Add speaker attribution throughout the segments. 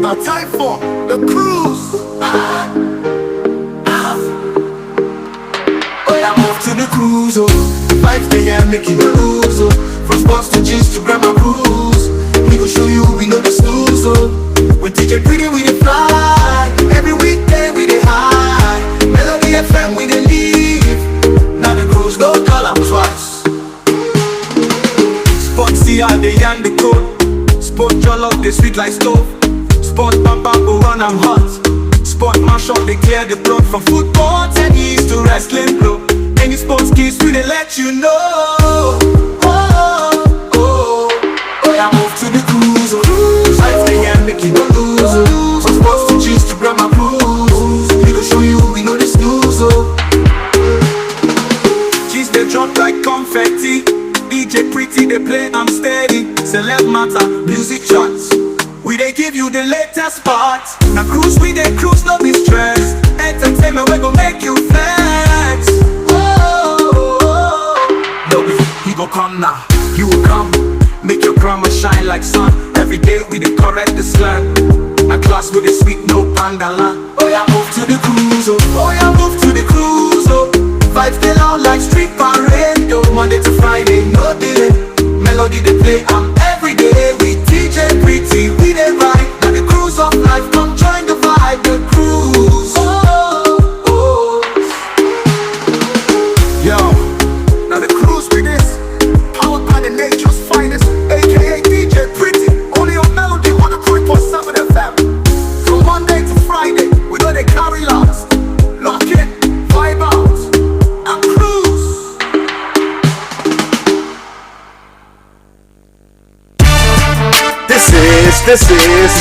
Speaker 1: Now time for the cruise. Oh, I move to the cruise, oh. 5 a.m. making the lose, oh. From sports to gist to grandma cruise. We gon' show you we know the snooze, oh. When DJ Pretty we dey fly. Every weekend we dey high. Melody FM we dey leave. Now the cruise no call am twice. Sports see how they yarn the code. Sport jollof they sweet like stove. Sport bam bam go run am hot. Sport mash up they clear the blood. From football, tennis to wrestling bro. Any sports kids we dey let you know. I move to the cruise, oh. 5 a.m. make you no lose, oh. From sports to cheese to grandma cruise. We gon' show you we know the snooze, oh. Cheese they drop like confetti. DJ Pretty they play I'm steady. Celeb matter, music charts. We they give you the latest parts. Now cruise we they cruise, no be stress. Entertainment we gon' make you flex. No we go come now, you will come. Make your grammar shine like sun. Every day we dey correct the slang. A class with the sweet no pangala. Oh yeah, move to the cruise, oh. Oh yeah, move to the cruise, oh. Vibes dey loud like street parade, oh. Monday to Friday, no delay. Melody they play every day. We DJ Pretty, we dey ride. Now the cruise of life, come join the vibe, the cruise. Yo, now the cruise with this. Powered by the nature's finest. AKA DJ Pretty, only on Melody 103.7 FM. From Monday to Friday, we know they carry lots. Lock in, vibe out, and cruise.
Speaker 2: This is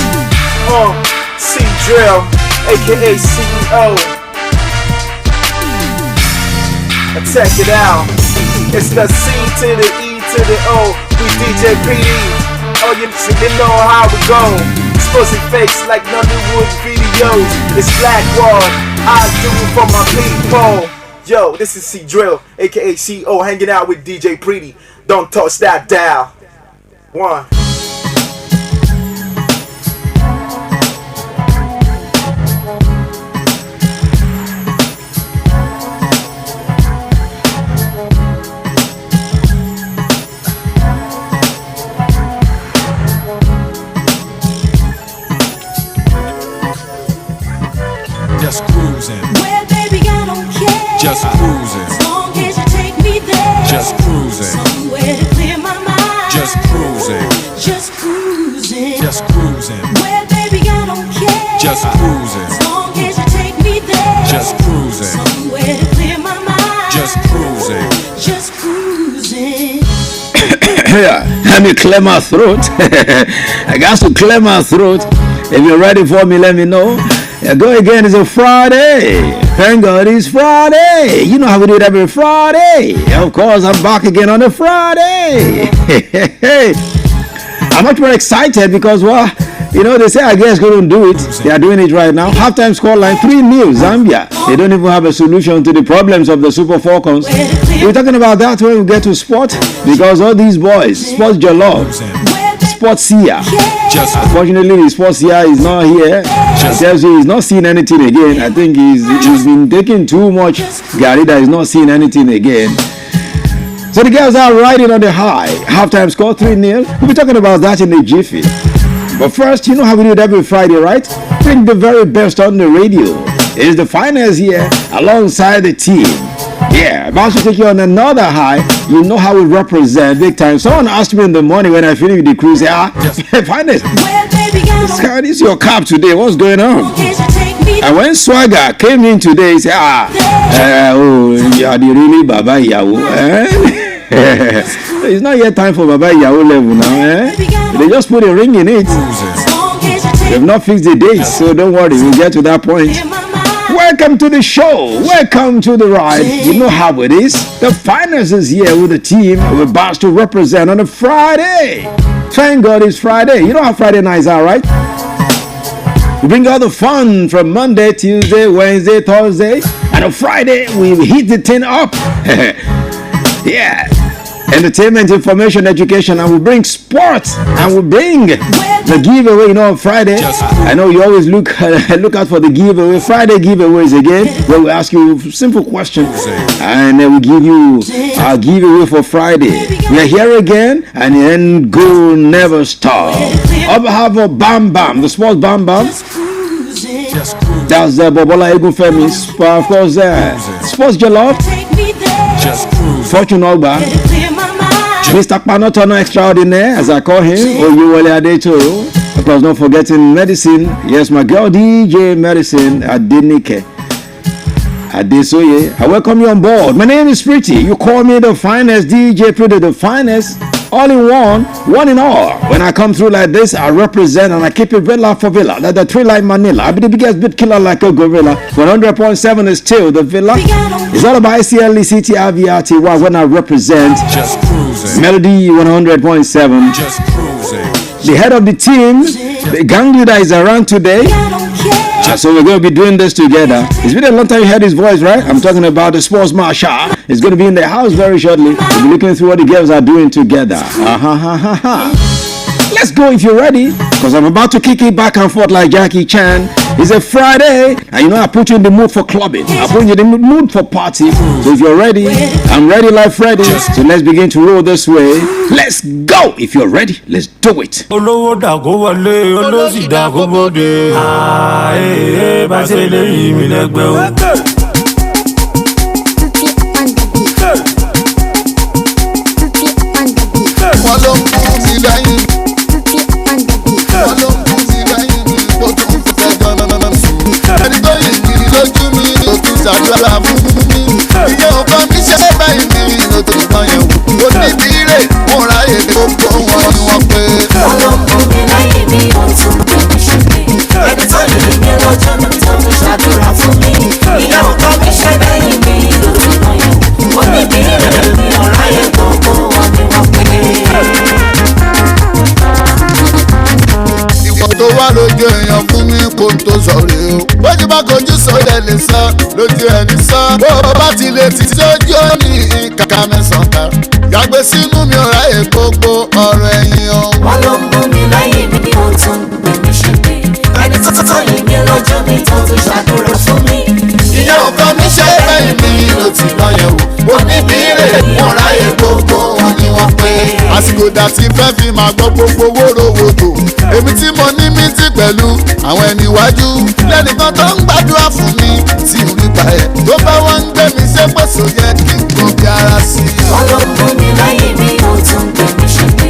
Speaker 2: C-Drill, AKA CEO. Check it out. It's the C to the E to the O. We DJ Pretty. Oh, you know how we go. Exposing fakes like Nollywood videos. It's Black Wall. I do it for my people. Yo, this is C-Drill, aka CEO, hanging out with DJ Pretty. Don't touch that dial. One.
Speaker 3: Just cruising.
Speaker 4: Well, baby, I don't care.
Speaker 3: Just cruising.
Speaker 4: As long as you take me there.
Speaker 3: Just cruising.
Speaker 4: Somewhere to clear my mind.
Speaker 3: Just cruising.
Speaker 4: Just cruising.
Speaker 3: Just cruising.
Speaker 4: Well, baby, I don't care.
Speaker 3: Just cruising.
Speaker 4: As long as you take me there.
Speaker 3: Just cruising.
Speaker 4: Somewhere to clear my mind.
Speaker 3: Just cruising.
Speaker 4: Just cruising.
Speaker 5: Let me clear my throat. I got to clear my throat. If you're ready for me, let me know. Go again, it's a Friday. Thank God it's Friday. You know how we do it every Friday. Of course, I'm back again on a Friday. I'm much more excited because, well, you know, they say I guess couldn't do it. They are doing it right now. Halftime scoreline 3-0 Zambia. They don't even have a solution to the problems of the Super Falcons. We're talking about that when we get to sport, because all these boys, Sports Jollof, Sports Sia. Unfortunately, the Sports Sia is not here. He tells you he's not seeing anything again. I think he's been taking too much Gary that he's not seeing anything again. So the girls are riding on the high. Halftime score 3-0. We'll be talking about that in a jiffy. But first, you know how we do it every Friday, right? Bring the very best on the radio. It's the finest here alongside the team. Yeah, about to take you on another high. You know how we represent big time. Someone asked me in the morning when I finished with the cruise, finest. This is your cap today. What's going on? And when Swagger came in today, he said, you are the really Baba Yahoo. It's not yet time for Baba Yahoo level now. They just put a ring in it. They've not fixed the date, so don't worry, we'll get to that point. Welcome to the show. Welcome to the ride. You know how it is. The finest is here with the team we're about to represent on a Friday. Thank God it's Friday. You know how Friday nights are, right? We bring all the fun from Monday, Tuesday, Wednesday, Thursday, and on Friday we hit the thing up. Yeah. entertainment, information, education, and we bring sports, and we bring the giveaway. You know, on Friday, I know you always look out for the giveaway. Friday giveaways again, where we ask you simple questions, and then we give you our giveaway for Friday. We are here again, and then go never stop. On behalf of Bam Bam, the sports Bam Bam. That's the Bobola Egufemi, of course, Sports Jollof, Fortune Ogba, Mr. Panotono Extraordinaire, as I call him, Oyewole Adetoro. Of course, not forgetting Medicine. Yes, my girl DJ Medicine Adenike Adesoye. I welcome you on board. My name is Pretty. You call me the finest DJ Pretty, the finest. All in one in all. When I come through like this, I represent and I keep it villa for villa. Like the 3 like Manila. I be the biggest bit killer like a gorilla. 100.7 is still the villa. It's all about ICLE CTRVRTY when I represent
Speaker 3: Just cruising.
Speaker 5: Melody 100.7.
Speaker 3: Just cruising.
Speaker 5: The head of the team, the gang leader is around today. So we're going to be doing this together. It's been a long time you heard his voice, right? I'm talking about the sports marshal. He's going to be in the house very shortly. We'll be looking through what the girls are doing together. Let's go if you're ready, because I'm about to kick it back and forth like Jackie Chan. It's a Friday, and you know I put you in the mood for clubbing. I put you in the mood for party. So if you're ready, I'm ready like Freddy. So let's begin to roll this way. Let's go. If you're ready, let's do it.
Speaker 6: Olówó dàgó wọlé, olóṣì dàgó bóde. Bá ṣe lè yí mi lẹ́gbẹ̀ẹ́ o.
Speaker 7: Wọ́n ló ń kú sí lẹ́yìn. Wọ́n ló ń kú sí lẹ́yìn mi. Mo tún fẹ́ gan-an sùn. Ẹni tó yìí kiri lójú mi ló tún ṣàdúrà fún mi. Ìyẹn ọkọ mi ṣe báyìí mi ló tún kàn yẹn wò. Ó ní ìbílẹ̀ mo ráyè gbogbo wọn ni wọ́n pé.
Speaker 4: Wọ́n ló ń kú mi lẹ́yìn mi, ó tún gbé mi ṣubú. Ẹni tó yìí mi lọ́jọ́ mi tó tún ṣàdúrà fún mi. Ìyẹn ọkọ mi ṣe báyìí mi ló tún kàn yẹn wò. Ó ní ìbílẹ̀ mi ò ráyè gbogbo wọn ni wọ́n pé.
Speaker 7: Ìwọ tó wá lójú èèyàn fún mi kò tó sọ̀rọ̀ o. Bójú bá kojú sọ̀rọ̀ lè sọ lójú ẹni sọ. Bó o bá ti lè ti sójú ní kàkà mẹ́sàn-án ká. Yàgbé sínú mi ò ráyè gbogbo ọ̀rọ̀ ẹ̀yìn o.
Speaker 4: Wọ́n ló ń bú mi lẹ́yìn mi, ó tún gbé mi ṣubú. Ẹni tó tọ́ yìí mi lọ́jọ́ mi tó tún ṣàdúrà fún mi.
Speaker 7: Ìyẹn ọkọ mi ṣe bẹ́yìn mi ló ti lọ yẹ̀ wò. Ó ní ìbílẹ̀ mo ráyè gbogbo wọn ni wọ́n pé. Àsìkò dà tí fẹ́ fi máa gbọ́ gbogbo wóróworò. Èmi tí mo ní mítì pẹ̀lú àwọn ẹni iwájú. Lẹ́nìkan tó ń gbàdúrà fún mi tí ń rí pa ẹ̀. Tó bá wọ́n ń gbé mi ṣé pèsè yẹ kí n kò bí ara sí i.
Speaker 4: Wọ́n ló ń bú mi lẹ́yìn mi, ó tún gbé mi ṣubú.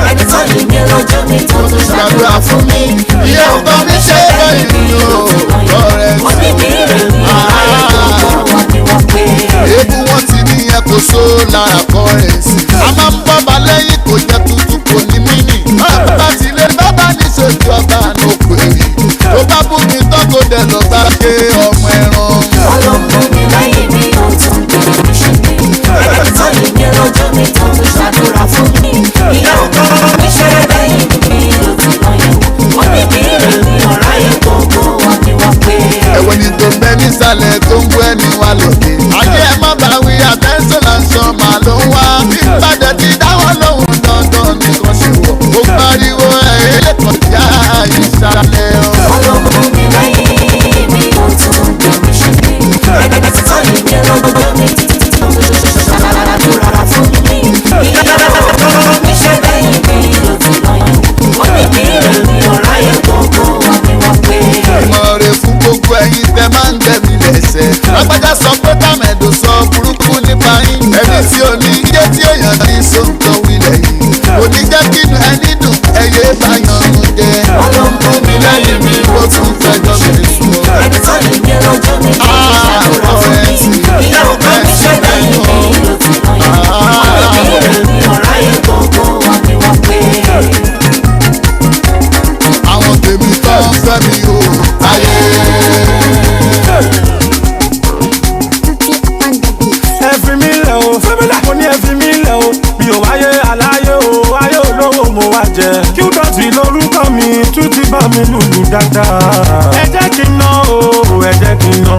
Speaker 4: Ẹni tó yìí mi lọ́jọ́ mi tó tún ṣàdúrà fún mi.
Speaker 7: Ìyẹn ọkọ mi ṣe bẹ́yìn mi o. Ọ̀rẹ́
Speaker 4: Ó ní ìbílẹ̀ mi ò ráyè gbogbo wọn ni wọ́n pé.
Speaker 7: èébú wọn ti ní ẹ kò só lára kọrẹnsì. A máa ń bọ́ba lẹ́yìn kò jẹ́ tuntun kò ní mínì. Bàbá ti lé bàbá ní sojú ọba ló pè é. Tó bá bú mi tọ́kọ dẹ̀ lọ bá ké ọmọ ẹran.
Speaker 4: Wọ́n ló ń bú mi lẹ́yìn mi, ó tún gbé mi ṣubú. Ẹni tó yìí mi lọ́jọ́ mi tó tún ṣàdúrà fún mi. Ìyẹn ọkọ mi ṣe bẹ́yìn mi ló ti lọ yẹ̀ wò. Ó ní ìbílẹ̀ mi ò ráyè gbogbo wọn ni wọ́n pé.
Speaker 7: Ẹ̀wọ̀n ni tó ń bẹ nísàlẹ̀ tó ń bú ẹni wá lòdì. Ayé ẹ má bá wí àtẹ́sọ̀ là ń sọ màá ló ń wá. Ìbàdàn ti dáwọ́ lóhùn dandan nìkan ṣe wọ̀. Ó pariwo ẹ̀ kọjá ìsàlẹ̀ o.
Speaker 4: Wọ́n ló ń bú mi lẹ́yìn mi, ó tún gbé mi ṣubú. Ẹni tó tọ́ yìí mi lọ́jọ́ mi tó tún ṣàdúrà fún mi. Ìyẹn ọkọ mi ṣe bẹ́yìn mi ló ti lọ yẹ̀ wò. Ó ní ìbílẹ̀ mi ò ráyè gbogbo wọn ni wọ́n pé.
Speaker 7: Ìmọ̀ rẹ̀ fún gbogbo ẹ̀yin tẹ́ máa ń gbẹ̀mí lẹ́sẹ̀. Lágbájá sọ pé tàmẹ̀dò sọ burúkú nípa yín. Ẹni tí ò ní iye tí èèyàn ní sóńtọ́ wílẹ̀ yìí. Kò ní jẹ́ kí inú ẹni dùn ẹyẹ bá yan ń jẹ.
Speaker 4: Wọ́n ló ń bú mi
Speaker 7: Lẹ́yìn mi ó tún fẹjọ́ mi sùn o.
Speaker 4: ẹni tó yìí mi lọ́jọ́ mi tó tún ṣàdúrà fún mi. Ìyẹn ọkọ mi ṣe bẹ́yìn mi ló ti lọ yẹ̀ wò. Ó ní ìbílẹ̀ mi ò ráyè gbogbo wọn ni wọ́n pé.
Speaker 7: Àwọn tèmi tó ń fẹ́ mi o. Ayé.
Speaker 6: Ẹ fi mí lẹ̀ o, mo ní ẹ fi mí lẹ̀ o. Mi ò wáyé aláyé o, ayé olówó mo wá jẹ. Qdotty lórúkọ mi tún ti bá mi lùlù dáadáa. Ẹ jẹ́ kí n ná o, ẹ jẹ́ kí n ná.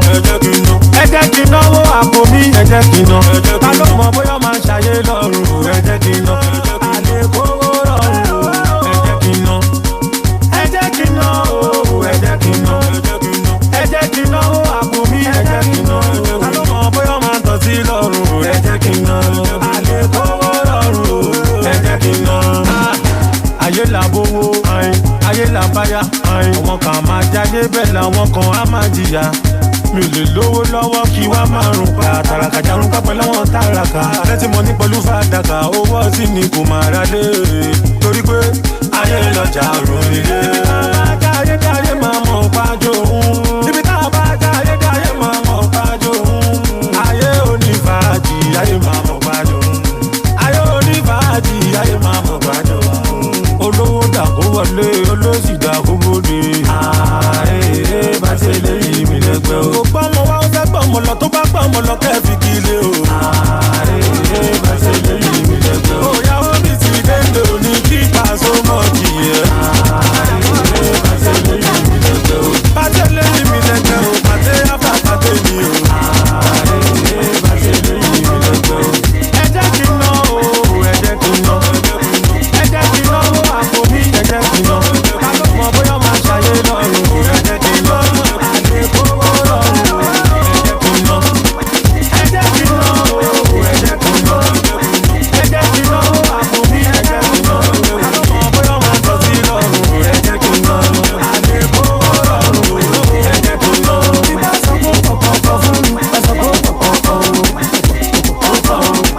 Speaker 6: Ẹ jẹ́ kí n náwó àpò mi, ẹ jẹ́ kí n ná. Ta ló mọ bóyá máa ń ṣayé lọ́rùn, ẹ jẹ́ kí n ná. làbáyà. Àwọn kan máa jáde bẹ́ẹ̀ làwọn kan á máa jìyà. Mi ò lè lówó lọ́wọ́ kí wá máa rùn pa. Tàràkà jarun pápẹ́ lọ́wọ́ tàràkà. Lẹ́tí mo ní pẹ̀lú fàdákà, owó sí ni kò máa ra lé. Torí pé ayé lọ́jà rò nílé. Ibi tá a bá jáde jáde máa mọ̀ pàjọ́ òun. Ibi tá a bá jáde jáde máa mọ̀ pàjọ́ òun. Ayé onífàájì, ayé máa mọ̀ pàjọ́ òun. Ayé onífàájì, ayé máa mọ̀ pàjọ́ òun. Olówó dàkó wọlé, olóṣì dàkó bóde. Bá ṣe lè yí mi lẹ́gbẹ́ o. Kò gbọ́ ọmọ wa ó fẹ́ gbọ́ ọmọ lọ tó bá gbọ́ ọmọ lọ kẹ́ fi kí ilé o. Bá ṣe lè yí mi lẹ́gbẹ́ o. Òyàwó mi ti dénde òní kí pàṣẹ mọ̀ jì yẹ. Bá ṣe lè yí mi lẹ́gbẹ́ o. Bá ṣe lè yí mi lẹ́gbẹ́ o. Pàtẹ àbá pàtẹ mi o. Bá ṣe lè yí mi lẹ́gbẹ́ o. Ẹ jẹ́ kí n ná o, ẹ jẹ́ kí n ná. Ẹ jẹ́ kí n ná o, àpò mi ẹ jẹ́ kí n ná. Ká ló mọ bóyá máa ṣàyé lọ́rùn, ẹ jẹ́ kí n ná. Àdékòwò lọ́rùn, ẹ jẹ́ kí n ná. Ẹ jẹ́ kí n ná o, ẹ jẹ́ kí n ná. Ẹ jẹ́ kí n ná o, àpò mi ẹ jẹ́ kí n ná. Ká ló mọ bóyá máa tọ́ sí lọ́rùn, ẹ jẹ́ kí n ná. Àdékòwò lọ́rùn, ẹ jẹ́ kí n ná. Ìgbà sọ pé kọ̀kọ̀kọ̀ fún mi, ẹ sọ pé kọ̀kọ̀kọ̀ o.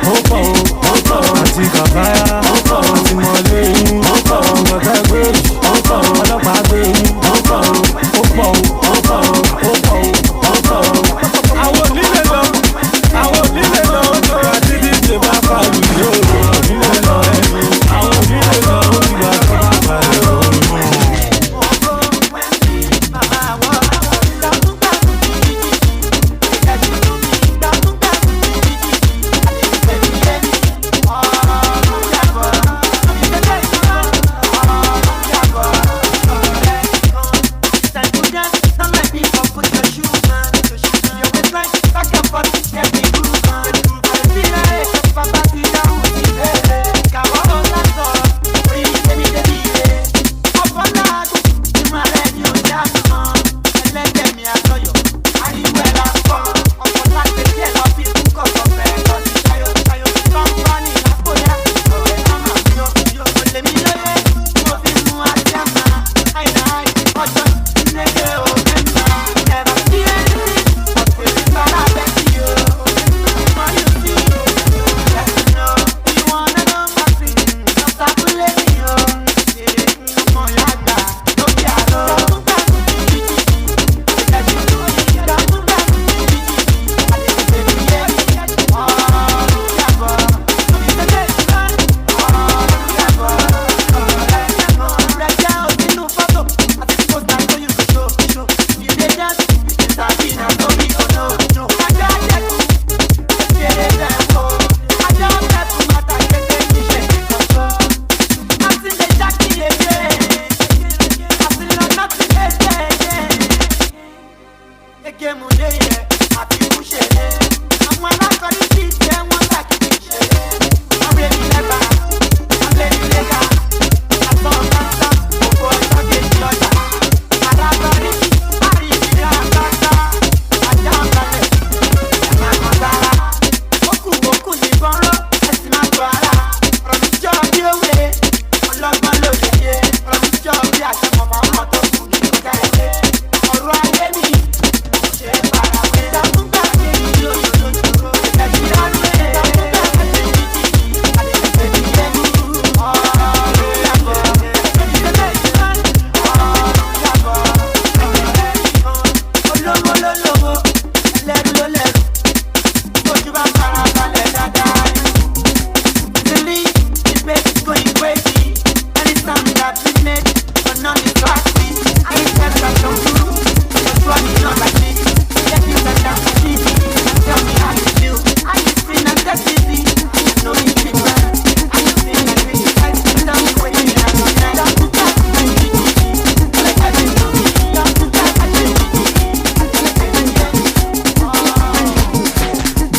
Speaker 6: Ó pọ̀ o, àti kàbáyà, àti mọ̀lẹ́ yín, ọ̀gá gbé yìí, ọlọ́pàá gbé yín, ó pọ̀ o. Àwọn onílé lọ, àwọn onílé lọ, àti díje bá pàlù yóò. Onílé lọ ẹni, àwọn onílé lọ, ó ti gbà tó bá pàlù yóò.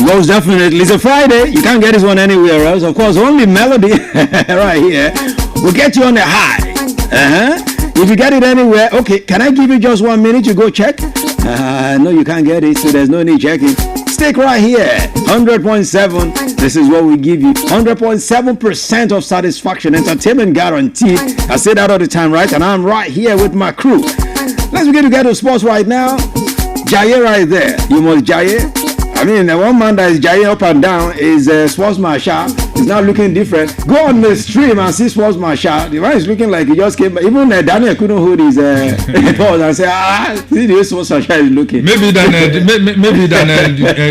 Speaker 5: Most definitely. It's a Friday. You can't get this one anywhere else. Of course, only Melody right here will get you on the high. If you get it anywhere, okay, can I give you just 1 minute to go check? No, you can't get it, so there's no need checking. stick right here. 100.7. This is what we give you. 100.7% of satisfaction. Entertainment guaranteed. I say that all the time, right? And I'm right here with my crew. Let's begin to get to sports right now. Jaye right there. You must Jaye. I mean, the one man that is Jaye up and down is Sports Marshal. He's now looking different. Go on the stream and see Sports Marshal. The man is looking like he just came back. Even Daniel couldn't hold his pause and say, see the way Sports Marshal is looking.
Speaker 8: Maybe Daniel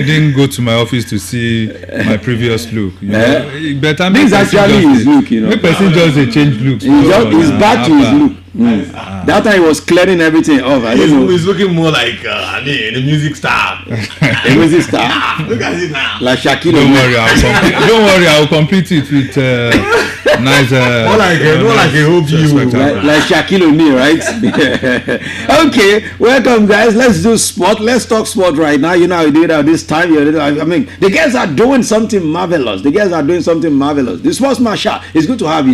Speaker 8: didn't go to my office to see my previous look. You know? Better
Speaker 5: this actually his look, you know.
Speaker 8: Make person just a change looks.
Speaker 5: He's back to his look. That time he was clearing everything off.
Speaker 9: He's looking more like a music star.
Speaker 5: A music star.
Speaker 9: Look at it now.
Speaker 5: Like Shaquille.
Speaker 8: Don't worry, I'll complete it with nice.
Speaker 9: More like a OBU.
Speaker 5: Like Shaquille O'Neal, right? Okay, welcome guys. Let's do sport. Let's talk sport right now. You know how we do it at this time. I mean, the guys are doing something marvelous. The Sports Marshal. It's good to have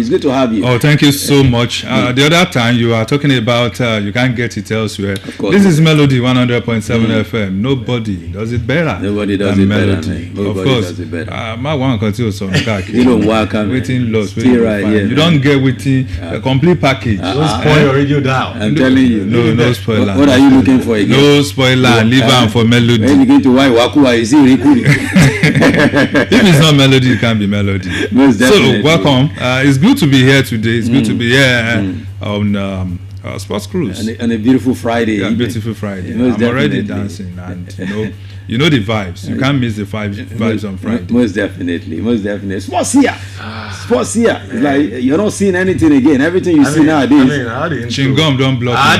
Speaker 5: you.
Speaker 8: Oh, thank you so much. The other time you are talking about you can't get it elsewhere. This is Melody 100.7 FM. Nobody does it better.
Speaker 5: Nobody does it better.
Speaker 8: Of course. My one continue so
Speaker 5: you don't work
Speaker 8: waiting lost.
Speaker 5: Stay right here.
Speaker 8: You don't get waiting a complete package.
Speaker 9: Don't spoil your radio down.
Speaker 5: I'm telling you.
Speaker 8: No spoiler.
Speaker 5: What are you looking for again?
Speaker 8: No spoiler. Leave am for Melody.
Speaker 5: When you get to Wakuwa, you see Rikuri.
Speaker 8: If it's not Melody, it can be Melody.
Speaker 5: Most definitely.
Speaker 8: So welcome. It's good to be here today. It's good to be here on Sports Cruise.
Speaker 5: On a beautiful Friday.
Speaker 8: Yeah, beautiful Friday.
Speaker 5: Most
Speaker 8: I'm already
Speaker 5: definitely.
Speaker 8: dancing, and you know the vibes. You can't miss the vibes on Friday.
Speaker 5: Most definitely. Sports here. It's like you're not seeing anything again. Everything you see nowadays.
Speaker 8: Chewing-gum don't block
Speaker 9: I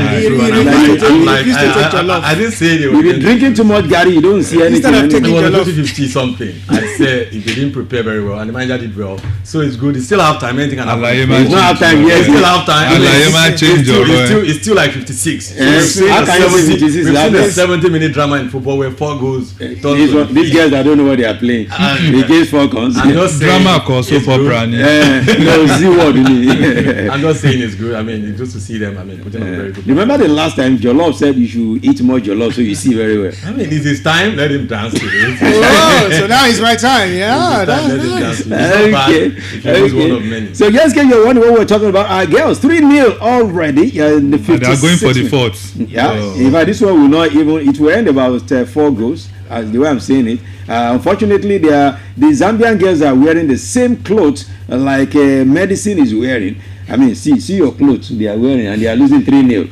Speaker 9: didn't say they were.
Speaker 5: You've been drinking too much Gary. You don't see anything.
Speaker 9: It was 50 something. I said if they didn't prepare very well and the manager did well, so it's good. It's still half time. Anything can happen.
Speaker 5: It's not half time. Yes,
Speaker 9: it's still half time.
Speaker 8: It's
Speaker 9: still like 56.
Speaker 5: How can you say 56?
Speaker 9: We've seen a 70-minute drama in football where 4 goals.
Speaker 5: These guys, I don't know what they are playing. Against Falcons.
Speaker 8: Drama called soap opera.
Speaker 5: No, see what you mean.
Speaker 9: I'm not saying it's good. I mean, it's just to see them. I mean, putting on very good.
Speaker 5: Remember the last time Jollof said you should eat more Jollof so you see very well.
Speaker 9: I mean, it's his time. Let him dance to it.
Speaker 2: Oh, so now it's my time. Yeah,
Speaker 9: let him dance to it.
Speaker 5: Okay.
Speaker 9: One of many.
Speaker 5: So just get your wondering what we're talking about. Our girls 3-0 already. In the 56th.
Speaker 8: They are going for the fourth.
Speaker 5: Yeah. In fact, this one will not even. It will end about 4 goals. As the way I'm saying it. Unfortunately, the Zambian girls are wearing the same clothes like Medicine is wearing. I mean, see your clothes they are wearing, and they are losing 3-0.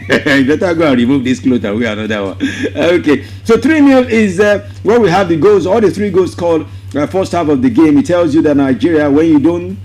Speaker 5: You better go and remove this clothes and wear another one. Okay, so 3-0 is where we have the goals. All the 3 goals called first half of the game. It tells you that Nigeria, when you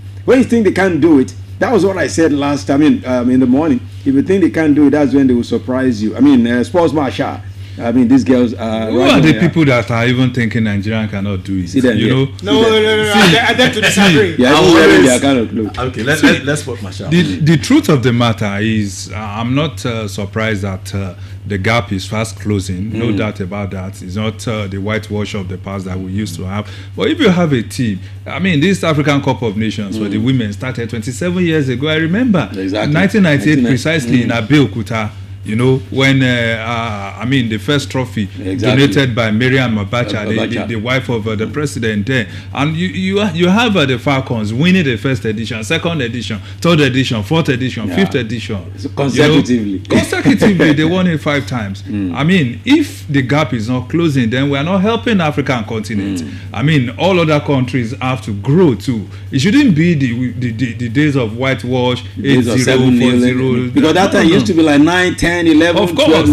Speaker 5: think they can't do it. That was what I said last time in the morning. If you think they can't do it, that's when they will surprise you. I mean, Sports Marshal. I mean, these girls are.
Speaker 8: Who are the people that are even thinking Nigerian cannot do it?
Speaker 5: See them,
Speaker 8: No.
Speaker 2: I have to disagree.
Speaker 5: Yeah, they are kind of close.
Speaker 9: Okay, let's put Marshal.
Speaker 8: The truth of the matter is, I'm not surprised that the gap is fast closing. No doubt about that. It's not the whitewash of the past that we used to have. But if you have a team, I mean, this African Cup of Nations for the women started 27 years ago. I remember,
Speaker 5: exactly.
Speaker 8: 1998 precisely in Abeokuta. You know, when the first trophy donated by Miriam Abacha, the wife of the president there, and you have the Falcons winning the first edition, second edition, third edition, fourth edition, fifth edition,
Speaker 5: so consecutively.
Speaker 8: They won it 5 times. I mean, if the gap is not closing, then we are not helping the African continent. I mean, all other countries have to grow too. It shouldn't be the days of whitewash, 8-0, 4-0.
Speaker 5: Because that time used to be like 9-10. 11,
Speaker 8: of course,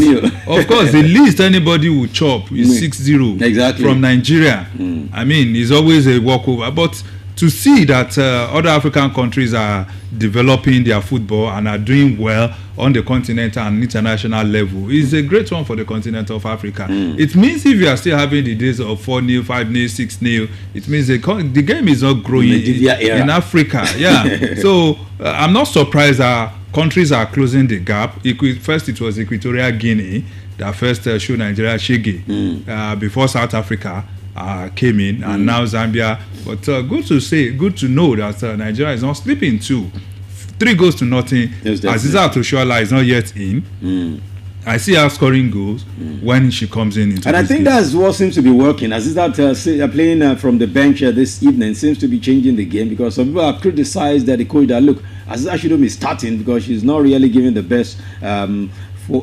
Speaker 8: the least anybody will chop is 6-0 from Nigeria. I mean, it's always a walkover. But to see that other African countries are developing their football and are doing well on the continental and international level is a great one for the continent of Africa. It means if you are still having the days of 4-0, 5-0, 6-0, it means the game is not growing in Africa. Yeah. So I'm not surprised that countries are closing the gap. First, it was Equatorial Guinea that first showed Nigeria shege before South Africa came in, and now Zambia. But good to know that Nigeria is not sleeping too. 3 goals to nothing. Yes, Aziza Toshola is not yet in. I see her scoring goals when she comes in. Into
Speaker 5: and I think
Speaker 8: game.
Speaker 5: that's what seems to be working. As is that playing from the bench this evening seems to be changing the game, because some people have criticized that the coach that look, Aziza shouldn't be starting because she's not really giving the best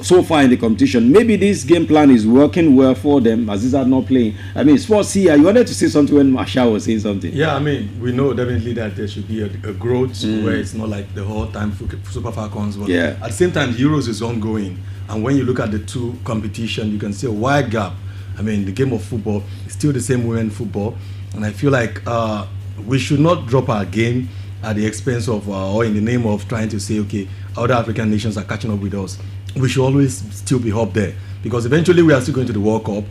Speaker 5: so far in the competition. Maybe this game plan is working well for them. Aziza not playing. I mean, sports here. You wanted to say something when Masha was saying something.
Speaker 9: Yeah, I mean, we know definitely that there should be a growth where it's not like the whole time Super Falcons. But at the same time, the Euros is ongoing. And when you look at the two competition, you can see a wide gap. I mean, the game of football is still the same women football. And I feel like we should not drop our game at the expense of or in the name of trying to say, okay, other African nations are catching up with us. We should always still be up there, because eventually we are still going to the World Cup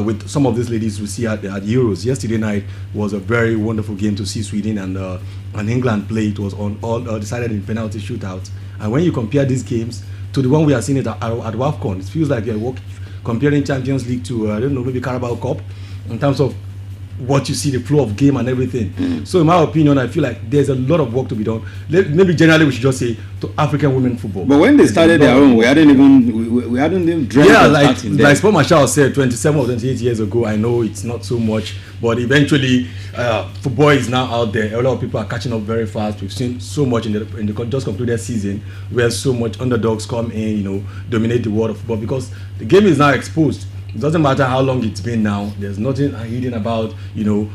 Speaker 9: with some of these ladies we see at Euros. Yesterday night was a very wonderful game to see Sweden and England play. It was on all decided in penalty shootout. And when you compare these games to the one we are seeing at WAFCON, it feels like you're comparing Champions League to I don't know, maybe Carabao Cup in terms of what you see, the flow of game and everything. So in my opinion, I feel like there's a lot of work to be done. Maybe generally we should just say to African women football.
Speaker 5: But when they started their own, we hadn't even dreamt of starting there.
Speaker 9: Like Sport Marshall said 27 or 28 years ago, I know it's not so much, but eventually football is now out there. A lot of people are catching up very fast. We've seen so much in the just concluded season where so much underdogs come in, dominate the world of football, because the game is now exposed. It doesn't matter how long it's been now. There's nothing hidden about,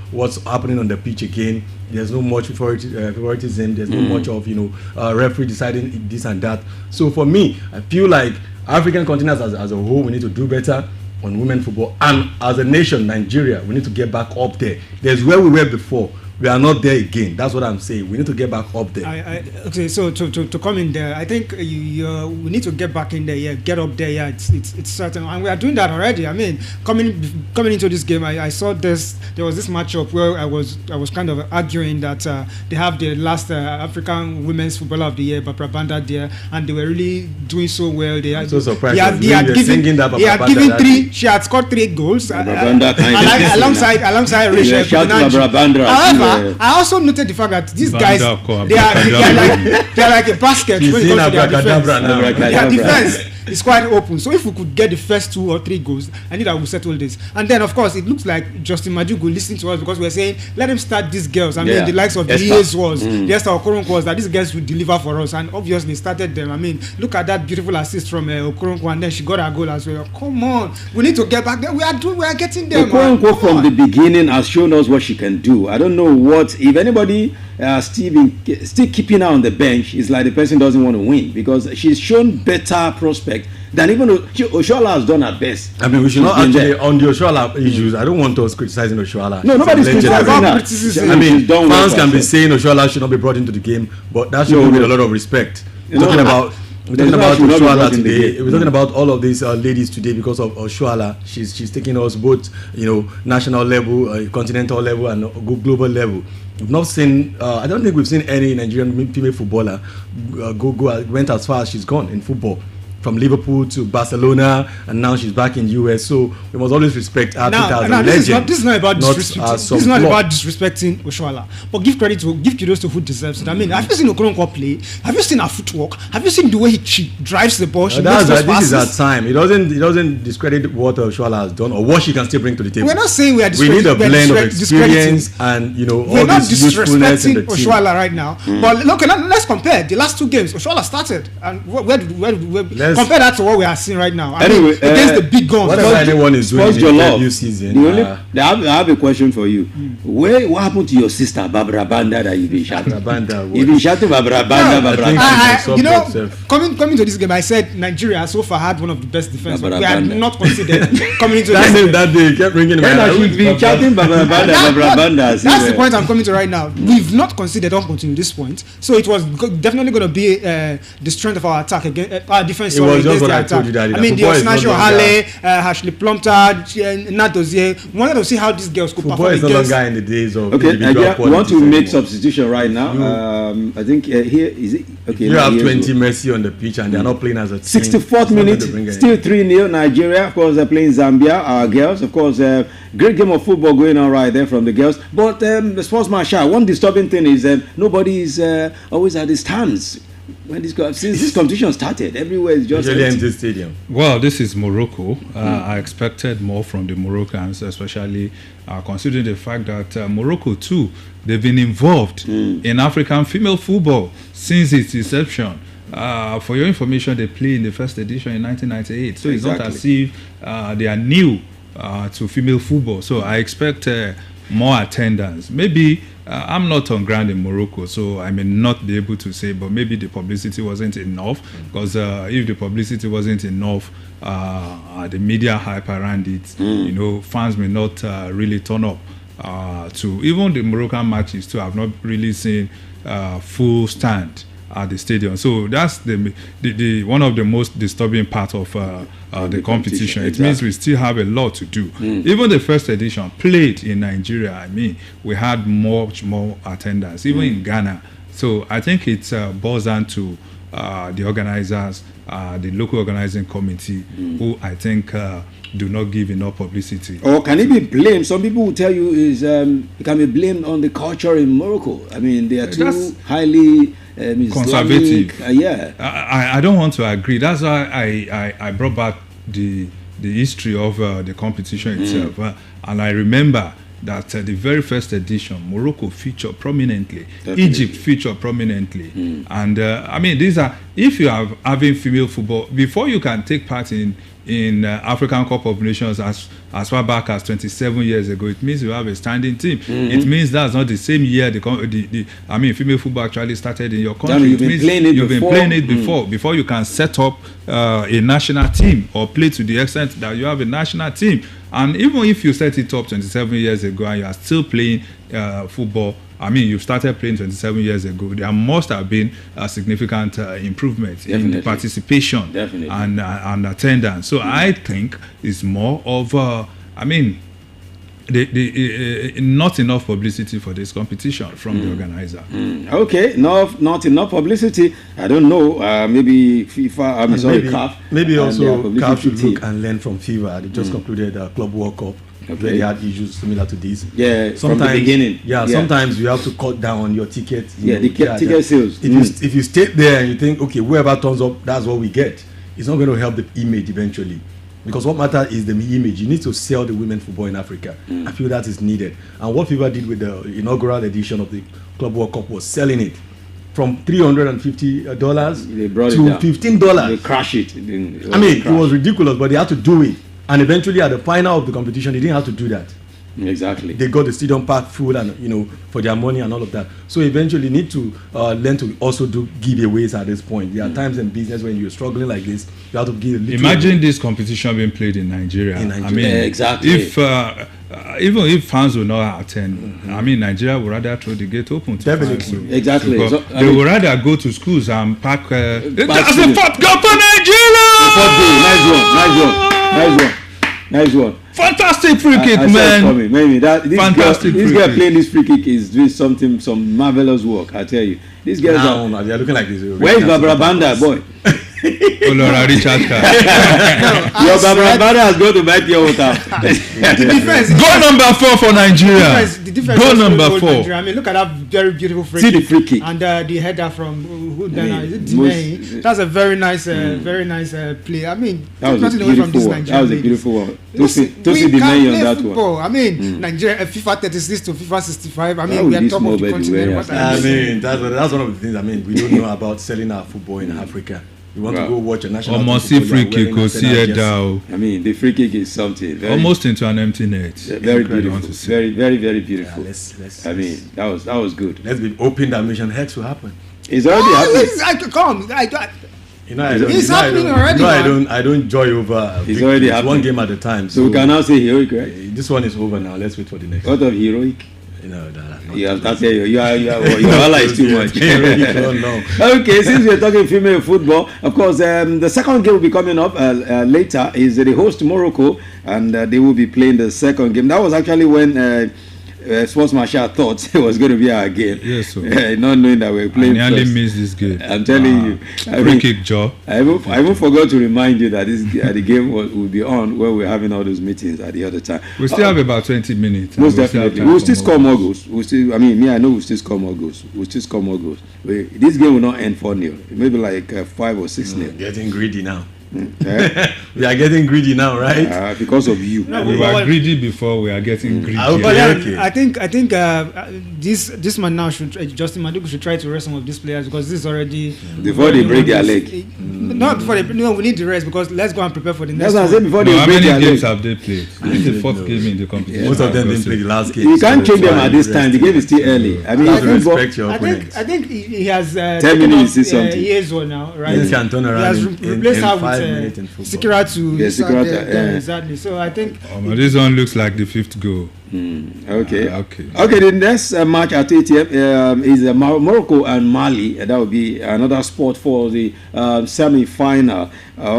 Speaker 9: what's happening on the pitch again. There's no much favoritism. There's no much of, referee deciding this and that. So for me, I feel like African continent as a whole, we need to do better on women football. And as a nation, Nigeria, we need to get back up there. There's where we were before. We are not there again. That's what I'm saying. We need to get back up there.
Speaker 10: Okay, so to come in there, I think we need to get back in there. Yeah, get up there. Yeah, it's certain, and we are doing that already. I mean, coming into this game, I saw this. There was this matchup where I was kind of arguing that they have the last African Women's Footballer of the Year, Barbara Banda, there, and they were really doing so well.
Speaker 9: I'm so surprised.
Speaker 10: They had given three. She had scored 3 goals alongside Rachel. However, I also noted the fact that these guys they're like a basket when it comes to their defense. Their defense is quite open. So if we could get the first 2 or 3 goals, I think that we'll settle this. And then of course it looks like Justin Madugu listening to us, because we're saying let him start these girls. I mean the likes of the Esther Okoronkwo, that these girls will deliver for us, and obviously started them. I mean, look at that beautiful assist from Okoronkwo, and then she got a goal as well. Come on, we need to get back there. We are getting there.
Speaker 5: Okoronkwo from the beginning has shown us what she can do. I don't know what, if anybody still keeping her on the bench, is like the person doesn't want to win, because she's shown better prospect than even Oshoala has done her best.
Speaker 9: I mean, we should not actually, on the Oshoala issues, I don't want us criticizing Oshoala.
Speaker 5: No, nobody's criticizing her.
Speaker 9: I mean, fans can be saying Oshoala should not be brought into the game, but that should be with a lot of respect. We're talking about Oshoala today. We're talking about all of these ladies today because of Oshoala. She's taking us both, national level, continental level, and global level. We've not seen. I don't think we've seen any Nigerian female footballer went as far as she's gone in football. From Liverpool to Barcelona, and now she's back in US. So we must always respect her as a legend.
Speaker 10: This is not about disrespecting. This is not about disrespecting Oshoala, but give kudos to who deserves it. I mean, have you seen Okoronkwo play? Have you seen her footwork? Have you seen the way she drives the ball?
Speaker 9: This is her time. It doesn't discredit what Oshoala has done or what she can still bring to the table.
Speaker 10: We're not saying we are
Speaker 9: discrediting. We need a blend of experience and all
Speaker 10: we're not
Speaker 9: this usefulness in the team.
Speaker 10: Oshoala right now. But look, let's compare the last 2 games. Oshoala started, and where compare that to what we are seeing right now.
Speaker 5: Anyway,
Speaker 10: against the big guns.
Speaker 9: Whatever anyone is doing in the debut season.
Speaker 5: I have a question for you. What happened to your sister Barbara Banda that you've been shouting? You've been shouting Barbara Banda.
Speaker 10: Coming to this game, I said Nigeria so far had one of the best defenses. We had not considered coming into this game.
Speaker 9: That day kept ringing my
Speaker 5: head. She's been shouting Barbara Banda.
Speaker 10: That's the point I'm coming to right now. We've not considered up until this point, so it was definitely going to be the strength of our attack against our defense.
Speaker 9: What I told you, Daddy.
Speaker 10: I mean, the Osinachi Ohale, Ashley Plumter, Nadozie. We wanted to see how these girls could perform against.
Speaker 9: Football is no longer in the days of.
Speaker 5: Okay, we want to make substitution right now. I think here is it. Okay,
Speaker 9: you have 20 Messi on the pitch and they are not playing as a team.
Speaker 5: 64th minute, still 3-0 Nigeria. Of course, they're playing Zambia. Our girls, of course, great game of football going on right there from the girls. But the sports marshal, one disturbing thing is nobody is always at the stands. since this competition started, everywhere is just
Speaker 9: empty stadium.
Speaker 8: Well, this is Morocco. I expected more from the Moroccans, especially considering the fact that Morocco too, they've been involved in African female football since its inception. For your information, they played in the first edition in 1998. So it's not as if they are new to female football. So I expect more attendance. Maybe I'm not on ground in Morocco, so I may not be able to say, but maybe the publicity wasn't enough, because if the publicity wasn't enough, the media hype around it, you know, fans may not really turn up to even the Moroccan matches too. I've not really seen full stand at the stadium. So that's the one of the most disturbing part of the competition. It means we still have a lot to do. Even the first edition played in Nigeria, I mean, we had much more attendance, even in Ghana. So I think it boils down to the organizers, the local organizing committee, who I think do not give enough publicity.
Speaker 5: Or can it be blamed? Some people will tell you it can be blamed on the culture in Morocco. I mean, they are too highly
Speaker 8: conservative.
Speaker 5: I
Speaker 8: don't want to agree. That's why I brought back the history of the competition itself. And I remember that the very first edition, Morocco featured prominently. Definitely. Egypt featured prominently. And I mean, these are, if you are having female football, before you can take part in African Cup of Nations as far back as 27 years ago, it means you have a standing team. It means that's not the same year female football actually started in your country.
Speaker 5: You've been
Speaker 8: playing it before. Before you can set up a national team or play to the extent that you have a national team. And even if you set it up 27 years ago and you are still playing football, I mean, you started playing 27 years ago, there must have been a significant improvement in participation and attendance. So I think it's more of, not enough publicity for this competition from the organizer.
Speaker 5: Okay, not enough publicity. I don't know. Maybe FIFA, CAF.
Speaker 9: Maybe also CAF should look and learn from FIFA. They just concluded the Club World Cup. Okay. Where they had issues similar to this.
Speaker 5: Yeah, sometimes, from the beginning.
Speaker 9: Sometimes you have to cut down on your ticket.
Speaker 5: Ticket sales.
Speaker 9: If you stay there and you think, okay, whoever turns up, that's what we get, it's not going to help the image eventually. Because what matters is the image. You need to sell the women football in Africa. I feel that is needed. And what FIFA did with the inaugural edition of the Club World Cup was selling it from $350 to $15.
Speaker 5: They crashed it.
Speaker 9: It was ridiculous, but they had to do it. And eventually, at the final of the competition, they didn't have to do that.
Speaker 5: Exactly.
Speaker 9: They got the stadium packed full, and for their money and all of that. So eventually, need to learn to also do giveaways at this point. There are times in business when you're struggling like this, you have to give a little.
Speaker 8: Imagine this competition being played in Nigeria. I mean,
Speaker 5: exactly.
Speaker 8: If even if fans will not attend, I mean, Nigeria would rather throw the gate open to fans.
Speaker 5: Exactly.
Speaker 8: They would rather go to schools and pack. That's the fourth goal for Nigeria.
Speaker 5: Nice one.
Speaker 8: Fantastic free kick, man.
Speaker 5: Maybe this guy playing this free kick is doing some marvelous work. I tell you, these guys
Speaker 9: they're looking like this.
Speaker 5: Where is Barbara Banda, boy?
Speaker 8: Olora Richard.
Speaker 5: Your Barbara Banda has gone to buy pure water.
Speaker 10: The defense.
Speaker 8: Goal number 4 for Nigeria.
Speaker 10: The defense.
Speaker 8: Goal number 4.
Speaker 10: Nigeria. I mean, look at that very beautiful free
Speaker 5: kick.
Speaker 10: See
Speaker 5: the free kick
Speaker 10: and the header from Dimei. That's a very nice, play. I mean,
Speaker 5: that was a beautiful one. That was a beautiful one. To see Dimei on that one.
Speaker 10: I mean, Nigeria, FIFA 36 to FIFA 65. I mean, we are top of the continent.
Speaker 9: I mean, that's one of the things. I mean, we don't know about selling our football in Africa. You want to go watch a national team.
Speaker 8: Almost free kick, go see it down.
Speaker 5: I mean, the free kick is something.
Speaker 8: Almost into an empty net.
Speaker 5: Very beautiful. Very, very, very beautiful.
Speaker 9: Yeah,
Speaker 5: that was good.
Speaker 9: Let's be open that mission. Hex will happen.
Speaker 5: It's already happening.
Speaker 10: It's happening already.
Speaker 9: I don't joy over.
Speaker 5: It's already happening.
Speaker 9: One game at a time.
Speaker 5: So we can now say heroic, right?
Speaker 9: This one is over now. Let's wait for the next.
Speaker 5: What of heroic?
Speaker 9: You
Speaker 5: have to say your is too much. Okay, since we're talking female football, of course, the second game will be coming up later. Is the host Morocco, and they will be playing the second game. That was actually when Sports Marshal thought it was going to be our game.
Speaker 8: Yes, sir.
Speaker 5: Not knowing that we're playing.
Speaker 8: I nearly missed this game.
Speaker 5: I'm telling you.
Speaker 8: Free kick, Joe.
Speaker 5: I even forgot to remind you that the game will be on when we're having all those meetings at the other time.
Speaker 8: We still have about 20 minutes.
Speaker 5: Most definitely. We'll still score more goals. I know we'll still score more goals. This game will not end 4-0. Maybe like 5 or 6-0.
Speaker 9: Getting greedy now. We are getting greedy now, right?
Speaker 5: Because of you.
Speaker 8: No, we were greedy before. We are getting greedy.
Speaker 10: Okay. I think this man now Justin Madugu should try to rest some of these players because this is already
Speaker 5: before they break their leg.
Speaker 10: Not before they. No, we need to rest because let's go and prepare for the next.
Speaker 5: That's what I said before they break their leg.
Speaker 8: How many games have they played? This is the fourth game in the competition.
Speaker 9: Most of them didn't play the last game.
Speaker 5: You can't change them at this time. The game is still early. I mean,
Speaker 9: respect your opponents.
Speaker 10: I think he has
Speaker 5: 10 minutes is something.
Speaker 10: Years old now, right?
Speaker 9: He can turn around.
Speaker 10: He has replaced her with Sikiratu. Exactly. So I think
Speaker 8: this one looks like the fifth goal.
Speaker 5: Okay. The next match at 8 p.m. is Morocco and Mali. That will be another spot for the semi-final.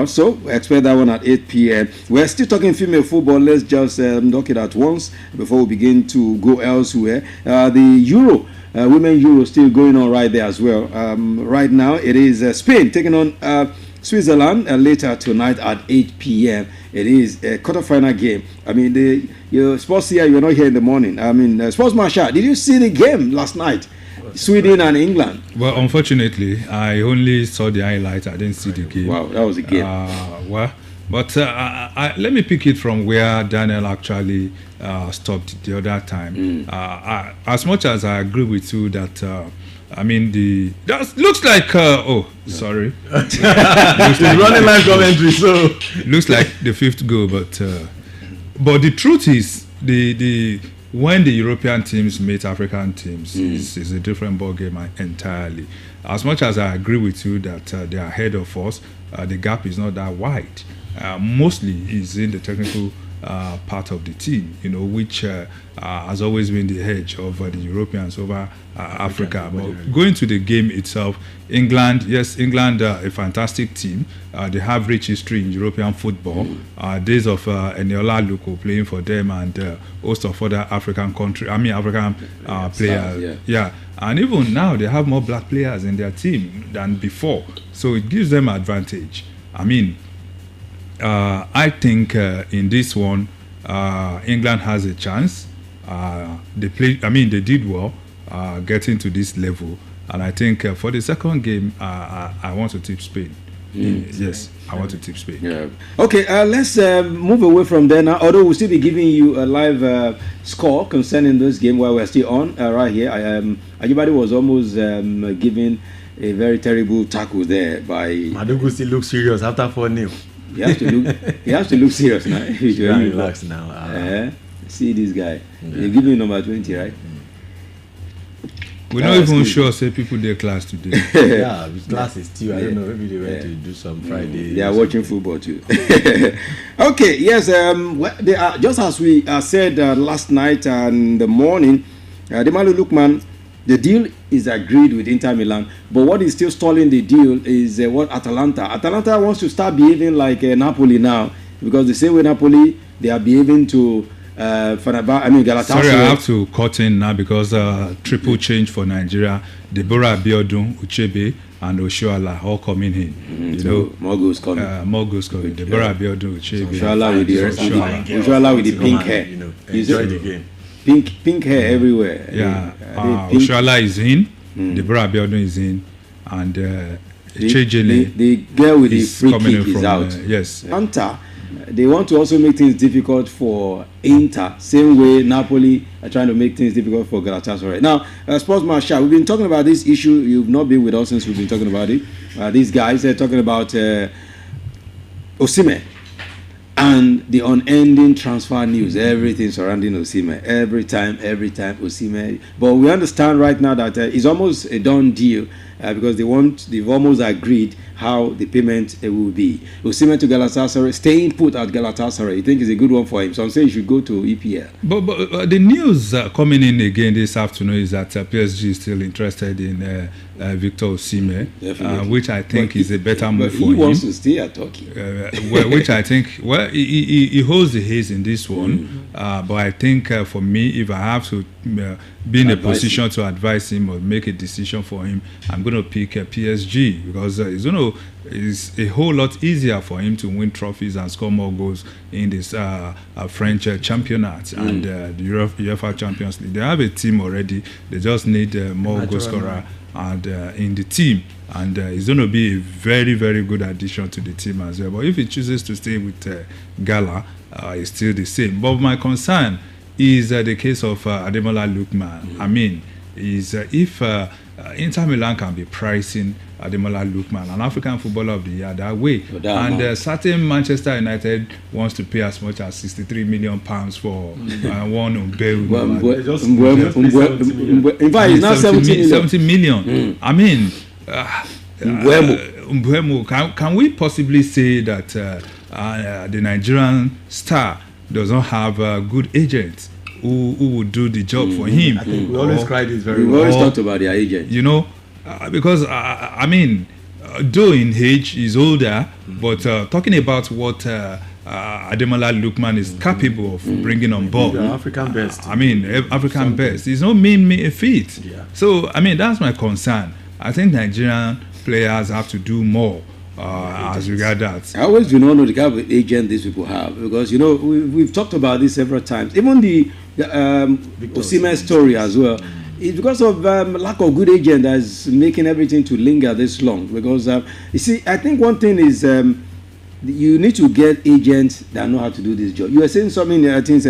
Speaker 5: So expect that one at 8 p.m. We're still talking female football. Let's just knock it at once before we begin to go elsewhere. The Euro. Women Euro still going on right there as well. Right now it is Spain taking on Switzerland later tonight at 8 p.m. It is a quarterfinal game. I mean, your sports here, you're not here in the morning. I mean, Sports Marshal, did you see the game last night? Sweden and England.
Speaker 8: Well, unfortunately, I only saw the highlights. I didn't see the game.
Speaker 5: Wow, that was a game.
Speaker 8: But let me pick it from where Daniel actually stopped the other time. As much as I agree with you that that looks like sorry.
Speaker 9: Looks like running live commentary, so
Speaker 8: looks like the fifth goal, but the truth is the when the European teams meet African teams is a different ball game entirely. As much as I agree with you that they are ahead of us, the gap is not that wide. Mostly is in the technical part of the team, which has always been the edge of the Europeans over Africa. But going to the game itself, England, a fantastic team. They have rich history in European football. Days of Eniola Luko playing for them and host of other African players. Yeah. And even now they have more black players in their team than before. So it gives them advantage. I think in this one, England has a chance. They did well getting to this level, and I think for the second game, I want to tip Spain. Yes, I want to tip Spain.
Speaker 5: Yeah. Okay, let's move away from there now. Although we'll still be giving you a live score concerning this game while we're still on right here. Ajibade was almost giving a very terrible tackle there by
Speaker 9: Madugu. Still looks serious after 4-0.
Speaker 5: He has to look serious now.
Speaker 9: Relax now.
Speaker 5: See this guy. They give him number 20, right?
Speaker 8: We're not even sure say people their class today.
Speaker 9: Yeah, with classes too. I don't know. Maybe they went to do some Friday.
Speaker 5: They are watching football too. Okay, yes. They are, just as we said last night and the morning, Ademola Lookman, the deal is agreed with Inter Milan, but what is still stalling the deal is what Atalanta. Atalanta wants to start behaving like Napoli now, because the same way Napoli, they are behaving to Galatasaray.
Speaker 8: Sorry, I have to cut in now because triple change for Nigeria. Deborah Abiodun, Uchebe, and Oshoala all coming in.
Speaker 5: More goals coming.
Speaker 8: More goals coming. Deborah Abiodun, Uchebe.
Speaker 5: Oshoala with the pink hair.
Speaker 9: Enjoy the game.
Speaker 5: Pink hair everywhere.
Speaker 8: Yeah, Oshoala is in, Deborah Abiodun is in, and Chejele,
Speaker 5: the girl with the free kick is out.
Speaker 8: Yes.
Speaker 5: Inter, they want to also make things difficult for Inter, same way Napoli are trying to make things difficult for Galatasaray. Now, Sports Marshal, we've been talking about this issue. You've not been with us since we've been talking about it. These guys are talking about Osimhen and the unending transfer news, everything surrounding Osimhen, every time Osimhen. But we understand right now that it's almost a done deal because they've almost agreed how the payment will be. Osimhen to Galatasaray, staying put at Galatasaray, you think is a good one for him. Some say he should go to EPL.
Speaker 8: But the news coming in again this afternoon is that PSG is still interested in Victor Osimhen, which I think is a better move for him.
Speaker 5: He wants to stay at Turkey.
Speaker 8: Which I think, he holds the haze in this one. But I think for me, if I have to be in a position to advise him or make a decision for him, I'm going to pick PSG because it's a whole lot easier for him to win trophies and score more goals in this French championat and the UEFA Champions League. They have a team already. They just need more goal scorer and in the team, and it's going to be a very, very good addition to the team as well. But if he chooses to stay with Gala, it's still the same. But my concern is the case of Ademola Lookman. I mean, is if Inter Milan can be pricing Ademola Lookman, an African Footballer of the Year, that way, and certain Manchester United wants to pay as much as £63 million for one Mbeu.
Speaker 5: In fact, it's now
Speaker 8: 70 million. I mean, Mbeumo. Can we possibly say that the Nigerian star does not have a good agent who would do the job for him?
Speaker 9: I think we always cried this very
Speaker 5: well. We always talked about their agent.
Speaker 8: You know, because I mean, though in age he's older, but talking about what Ademola Lookman is capable of bringing on board.
Speaker 9: African best.
Speaker 8: I mean, African best. It's not mean a feat.
Speaker 9: Yeah.
Speaker 8: So, I mean, that's my concern. I think Nigerian players have to do more as regard that.
Speaker 5: I always do not know the kind of agent these people have, because, you know, we've talked about this several times. Even the Osimhen story as well. It's because of lack of good agent that's making everything to linger this long. Because, you see, I think one thing is you need to get agents that know how to do this job. You were saying something, I think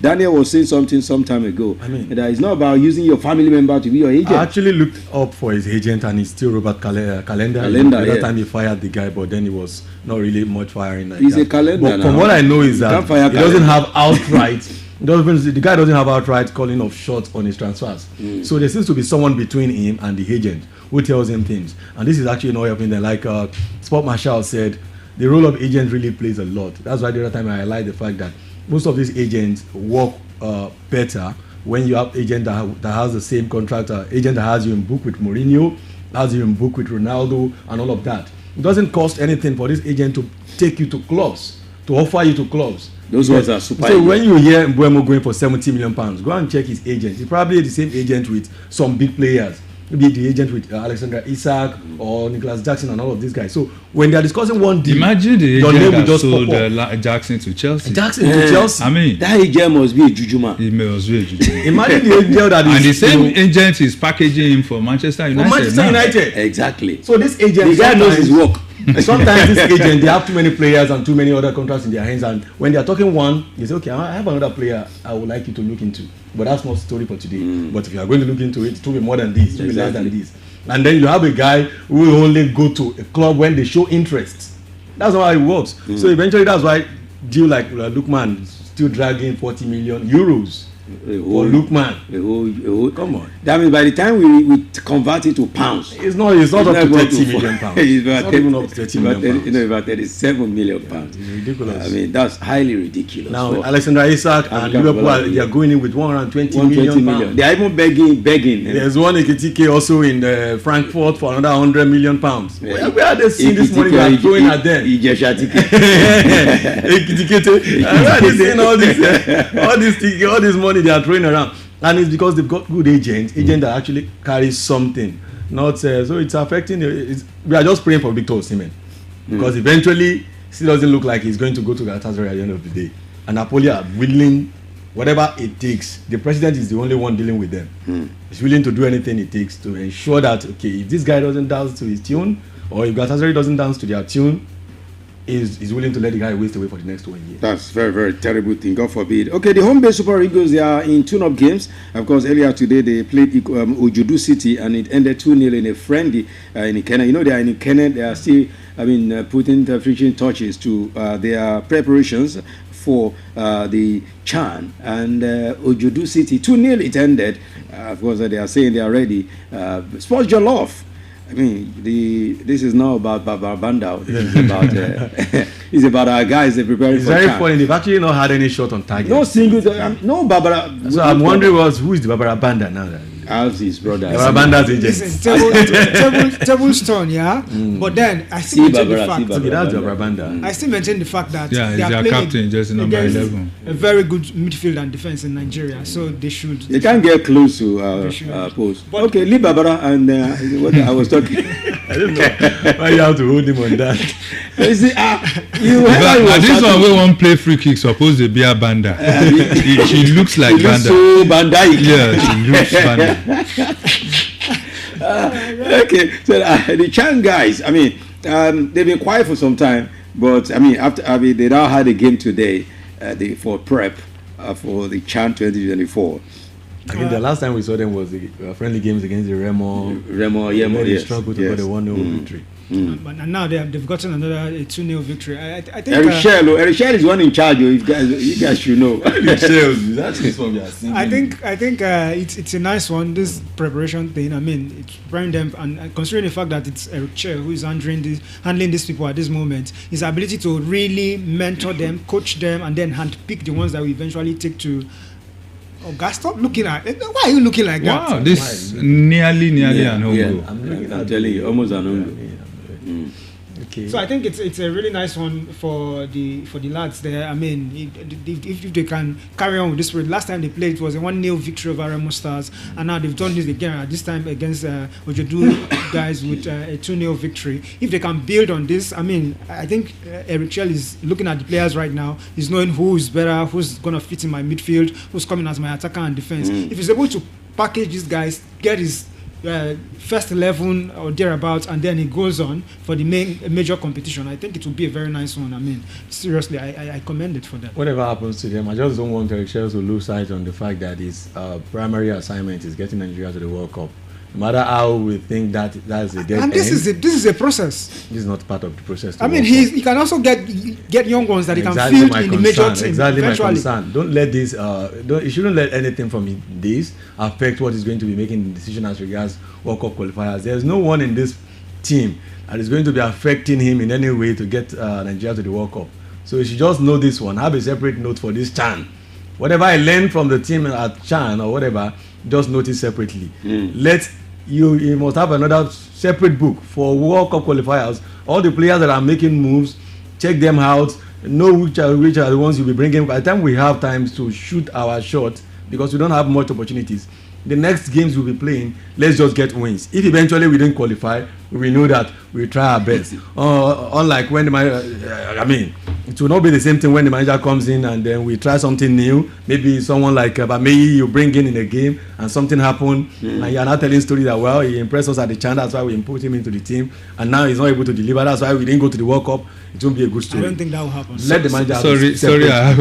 Speaker 5: Daniel was saying something some time ago. I mean, that it's not about using your family member to be your agent.
Speaker 9: I actually looked up for his agent, and it's still Robert Calenda. That time he fired the guy, but then he was not really much firing. Like
Speaker 5: He's
Speaker 9: that.
Speaker 5: A Calenda.
Speaker 9: But from what I know is that he doesn't have outright. The guy doesn't have outright calling of shots on his transfers. So there seems to be someone between him and the agent who tells him things. And this is actually not helping them. Like Sport Marshall said, the role of agent really plays a lot. That's why the other time I highlight the fact that most of these agents work better when you have agent that has the same contract, agent that has you in book with Mourinho, has you in book with Ronaldo, and all of that. It doesn't cost anything for this agent to take you to clubs, to offer you to clubs.
Speaker 5: Those ones are super.
Speaker 9: So when you hear Mbeumo going for £70 million, go and check his agent. He's probably the same agent with some big players. Maybe the agent with Alexander Isak or Nicholas Jackson and all of these guys. So when they're discussing one deal,
Speaker 8: imagine the agent that sold Jackson to Chelsea.
Speaker 9: Chelsea.
Speaker 8: I mean,
Speaker 5: that agent must be a juju man.
Speaker 8: He must be a juju man.
Speaker 9: Imagine the agent that is,
Speaker 8: and the same agent is packaging him for Manchester United.
Speaker 9: For Manchester United.
Speaker 5: Exactly.
Speaker 9: So this agent,
Speaker 5: the guy knows his work.
Speaker 9: Sometimes this agent, they have too many players and too many other contracts in their hands, and when they are talking one, they say, okay, I have another player I would like you to look into, but that's not the story for today. But if you are going to look into it, it will be more than this, it will be less than this. And then you have a guy who will only go to a club when they show interest. That's not how it works. So eventually that's why deal like Lookman still dragging 40 million euros for Lookman. Come on.
Speaker 5: That means by the time we convert it to pounds,
Speaker 9: it's not up to 30 million pounds.
Speaker 5: It's
Speaker 9: not even up to 30 million pounds.
Speaker 5: You know, about 37 million pounds.
Speaker 9: It's ridiculous.
Speaker 5: I mean, that's highly ridiculous.
Speaker 9: Now, Alexander Isak and Liverpool, they are going in with 120 million pounds.
Speaker 5: They are even begging.
Speaker 9: There's one Ekitike also in Frankfurt for another 100 million pounds.
Speaker 5: Yeah.
Speaker 9: Where are they seeing this money they are throwing at them? Ekitike. Where are they seeing all this money they are throwing around? And it's because they've got good agents that actually carry something. Not so it's affecting. We are just praying for Victor Osimhen because eventually still doesn't look like he's going to go to Galatasaray at the end of the day. And Napoli are willing, whatever it takes. The president is the only one dealing with them. He's willing to do anything it takes to ensure that, okay, if this guy doesn't dance to his tune, or if Galatasaray doesn't dance to their tune, is willing to let the guy waste away for the next 1 year.
Speaker 5: That's very, very terrible thing. God forbid. Okay, the home base Super Eagles, they are in tune-up games. Of course, earlier today they played Ojudu City and it ended 2-0 in a friendly in Ikenne. You know, they are in Ikenne. They are still, putting the finishing touches to their preparations for the CHAN and Ojudu City. 2-0 it ended. Of course, they are saying they are ready. Sports Jollof. I mean, this is not about Banda. It's about our guys. They're preparing
Speaker 9: it's
Speaker 5: for
Speaker 9: very
Speaker 5: CHAN.
Speaker 9: funny. They've actually not had any shot on target.
Speaker 5: No single. No Barbara.
Speaker 9: So I'm wondering who is the Barbara Banda now?
Speaker 5: How's his brother?
Speaker 9: Banda's agent.
Speaker 10: Listen, table stone, yeah. But then I still maintain the fact. I still maintain the fact that they are playing
Speaker 8: captain, just number 11.
Speaker 10: A very good midfield and defense in Nigeria, so they should.
Speaker 5: They can't get close to our post. Okay, leave Babara and what I was talking.
Speaker 9: I don't know why you have to hold him on that.
Speaker 5: You see,
Speaker 8: this one we won't play free kick. Suppose to be a Banda. She looks like Banda.
Speaker 5: So Banda.
Speaker 8: Yeah, she looks Banda.
Speaker 5: Okay, so the Chan guys, I mean, they've been quiet for some time, but I mean, they now had a game today for prep for the Chan 2024.
Speaker 9: I think the last time we saw them was the friendly games against the Remo. They struggled to get a 1-0 victory.
Speaker 10: But now they've gotten another 2-0 victory. I think
Speaker 5: Eric Shell is one in charge. You guys should know.
Speaker 10: I think it's a nice one. This preparation thing. I mean, it's preparing them, and considering the fact that it's Eric Shell who is handling these people at this moment, his ability to really mentor them, coach them, and then handpick the ones that we eventually take to. Oh, guys, stop looking at it. Why are you looking like that?
Speaker 8: Wow, this nearly an home goal.
Speaker 5: I'm telling you, almost an home goal.
Speaker 10: Okay. So I think it's a really nice one for the lads there. I mean, if they can carry on with this. Last time they played, it was a 1-0 victory over Remo Stars, and now they've done this again. This time against Ojodu guys with a 2-0 victory. If they can build on this, I mean, I think Eric Chell is looking at the players right now. He's knowing who is better, who's gonna fit in my midfield, who's coming as my attacker and defense. If he's able to package these guys, get his first 11 or thereabouts, and then he goes on for the major competition, I think it will be a very nice one. I mean, seriously, I commend it for that.
Speaker 9: Whatever happens to them, I just don't want Eric Shell to lose sight on the fact that his primary assignment is getting Nigeria to the World Cup. No matter how we think that's a dead
Speaker 10: and this
Speaker 9: end,
Speaker 10: is a process.
Speaker 9: This is not part of the process.
Speaker 10: I mean, he can also get young ones that he can field in the major team.
Speaker 9: Exactly my concern. Don't let this. You shouldn't let anything from this affect what is going to be making the decision as regards World Cup qualifiers. There's no one in this team that is going to be affecting him in any way to get Nigeria to the World Cup. So you should just know this one. Have a separate note for this Chan. Whatever I learned from the team at Chan or whatever, just note it separately. You must have another separate book for World Cup qualifiers. All the players that are making moves, check them out, know which are the ones you'll be bringing. By the time we have time to shoot our shot, because we don't have much opportunities, the next games we'll be playing, let's just get wins. If eventually we didn't qualify, we know that we try our best. Unlike when it will not be the same thing when the manager comes in and then we try something new. Maybe someone like Bameyi you bring in a game and something happened, and you're not telling story that, well, he impressed us at the Chan, that's why we put him into the team, and now he's not able to deliver, that's why we didn't go to the World Cup. It won't be a good story.
Speaker 10: I don't think that will happen.
Speaker 9: Let the manager
Speaker 8: sorry, I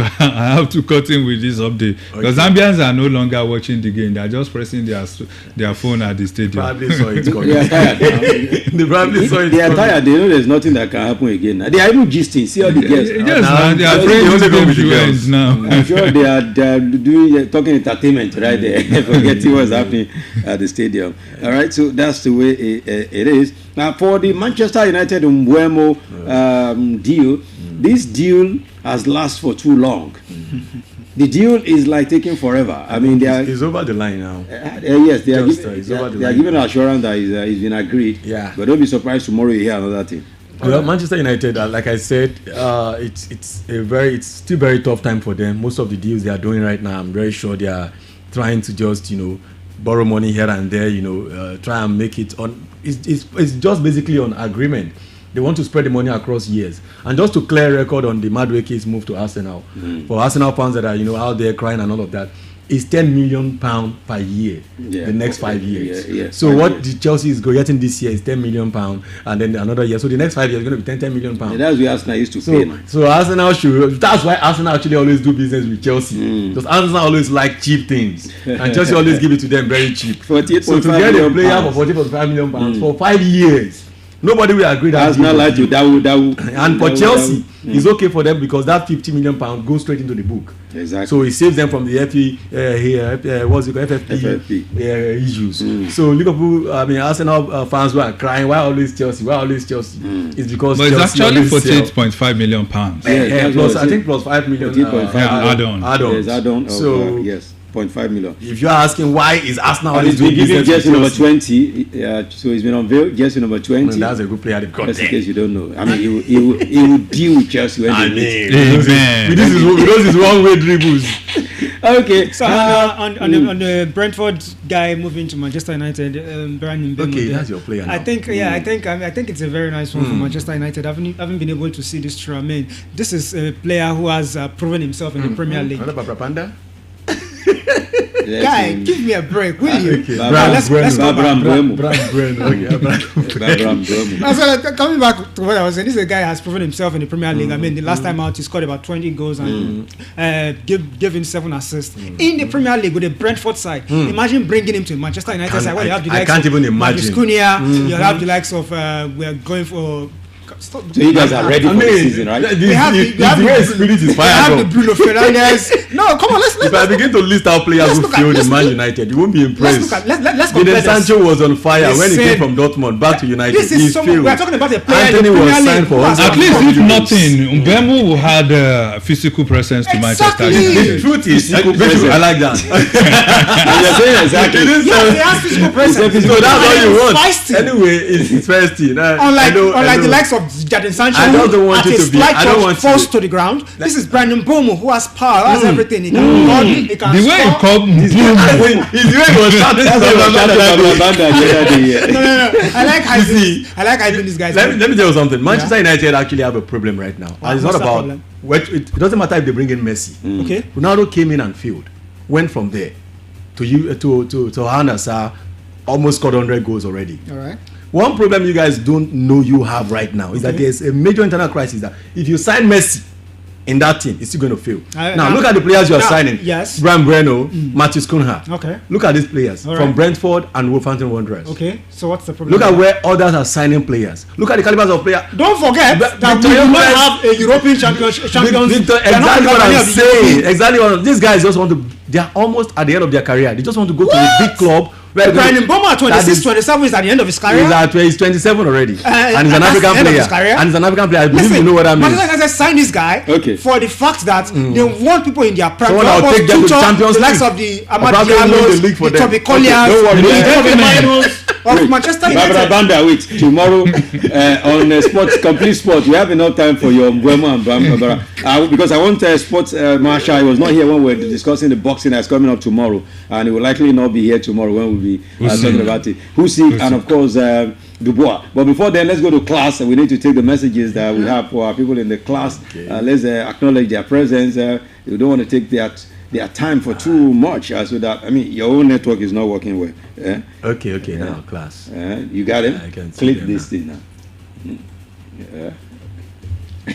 Speaker 8: have to cut in with this update, because Zambians are no longer watching the game. They are just pressing their phone at the stadium.
Speaker 9: Probably saw it coming.
Speaker 5: They are tired. They know there's nothing that can happen again. They are even gisting. See all the guests.
Speaker 8: Yes, man. They are praying this game to end now.
Speaker 5: I'm sure they are talking entertainment right there, forgetting what's happening at the stadium. All right, so that's the way it is. Now, for the Manchester United Mbeumo deal, this deal has lasted for too long. The deal is like taking forever. I mean,
Speaker 9: it's over the line now.
Speaker 5: Yes, they are giving assurance that it's been agreed.
Speaker 9: Yeah.
Speaker 5: But don't be surprised tomorrow you hear another thing.
Speaker 9: Well, Manchester United, like I said, it's still very tough time for them. Most of the deals they are doing right now, I'm very sure they are trying to just borrow money here and there. Try and make it on. It's just basically on agreement. They want to spread the money across years. And just to clear record on the Madueke's move to Arsenal, for Arsenal fans that are out there crying and all of that, it's £10 million per year, the next 5 years. So what the Chelsea is getting this year is £10 million, and then another year. So the next 5 years is going to be £10 million.
Speaker 5: Yeah, that's where Arsenal used to pay.
Speaker 9: So Arsenal that's why Arsenal actually always do business with Chelsea. Because Arsenal always like cheap things, and Chelsea always give it to them very cheap. So to get a player for £40-45 million for 5 years, nobody will agree that.
Speaker 5: That's not like you. That would.
Speaker 9: And for Chelsea, it's okay for them because that £50 million goes straight into the book.
Speaker 5: Exactly.
Speaker 9: So it saves them from the FFP issues. So Liverpool, Arsenal fans were crying, why always Chelsea? It's because
Speaker 8: but
Speaker 9: Chelsea
Speaker 8: it's actually £48.5 million.
Speaker 9: Plus, I think plus 5 million
Speaker 5: add-on.
Speaker 9: Add-on.
Speaker 5: Yes, add-on.
Speaker 9: So
Speaker 5: yes. 0.5 million.
Speaker 9: If you are asking why is Arsenal
Speaker 5: and he's been given jersey number 20, so he's been unveiled jersey number 20.
Speaker 9: That's a good player.
Speaker 5: Just in case you don't know, I mean, he will deal with Chelsea when they meet.
Speaker 9: Because it's one-way dribbles.
Speaker 5: Okay.
Speaker 10: So on the Brentford guy moving to Manchester United, Bryan Mbeumo.
Speaker 9: Okay, that's your player now.
Speaker 10: I think it's a very nice one for Manchester United. I haven't been able to see this through. I mean, this is a player who has proven himself in the Premier League.
Speaker 9: Panda?
Speaker 10: Guy, give me a break, will you?
Speaker 5: Okay.
Speaker 10: Let's go back.
Speaker 5: Coming
Speaker 10: back to what I was saying, this is a guy who has proven himself in the Premier League. I mean, the last time out, he scored about 20 goals and giving 7 assists in the Premier League with the Brentford side. Imagine bringing him to Manchester United side. Where you have the likes of Marcus Cunha, you have the likes of we are going for.
Speaker 5: So you guys are ready for the season, right?
Speaker 10: They have the Bruno Fernandes. No, come on, let's.
Speaker 9: If I begin to list out players who failed in Man United, you won't be impressed.
Speaker 10: Let's compare.
Speaker 9: Sancho was on fire when he came from Dortmund back to United.
Speaker 10: He failed. We are talking about a player.
Speaker 9: Anthony was signed for.
Speaker 8: At least if nothing, Mbeumo had a physical presence to Manchester United.
Speaker 9: The truth is, I like that.
Speaker 5: You're saying exactly.
Speaker 10: He has physical presence.
Speaker 9: So that's all you want. Anyway, it's feisty.
Speaker 10: Unlike the likes of Jadon Sancho, who at a slight touch falls to the ground. This is Bryan Mbeumo, who has power, has everything. He can run, he can
Speaker 8: the way he called
Speaker 9: his way was
Speaker 10: I like how these guys.
Speaker 9: Let me tell you something. Manchester United actually have a problem right now. And it's not about it doesn't matter if they bring in Messi.
Speaker 10: Okay.
Speaker 9: Ronaldo came in and failed. Went from there to Hanasa, almost scored 100 goals already.
Speaker 10: All right.
Speaker 9: One problem you guys don't know you have right now is that there's a major internal crisis that if you sign Messi in that team, it's still going to fail. Now look at the players you are signing.
Speaker 10: Yes.
Speaker 9: Brian Breno, Matheus Cunha.
Speaker 10: Okay.
Speaker 9: Look at these players from Brentford and Wolverhampton Wanderers.
Speaker 10: Okay. So what's the problem?
Speaker 9: Look at where others are signing players. Look at the calibers of players.
Speaker 10: Don't forget that we do not have a European champions.
Speaker 9: Exactly what I'm saying. Exactly what these guys just want to. They are almost at the end of their career. They just want to go to a big club.
Speaker 10: Bryan Mbeumo at 26, 27 is at the end of his career.
Speaker 9: He's 27 already, and he's an African player. And he's an African player. I believe you know what I mean.
Speaker 10: Manchester United signed this guy for the fact that they want people in their prime.
Speaker 9: Someone that will take them to Champions League.
Speaker 10: The likes of the Amad Diallos, the Toby Colliers, of Manchester United.
Speaker 5: Barbara Banda, wait. Tomorrow on Sports Complete Sport, we have enough time for your Mbeumo and Barbara. Because I want Sports Marshall. He was not here when we were discussing the boxing that's coming up tomorrow, and he will likely not be here tomorrow when we'll be talking about it. Husi and of course Dubois. But before then, let's go to class. We need to take the messages that we have for our people in the class. Let's acknowledge their presence. We don't want to take their time for too much, so that your own network is not working well.
Speaker 9: Okay. Now class.
Speaker 5: You got it.
Speaker 9: I can
Speaker 5: click this thing now.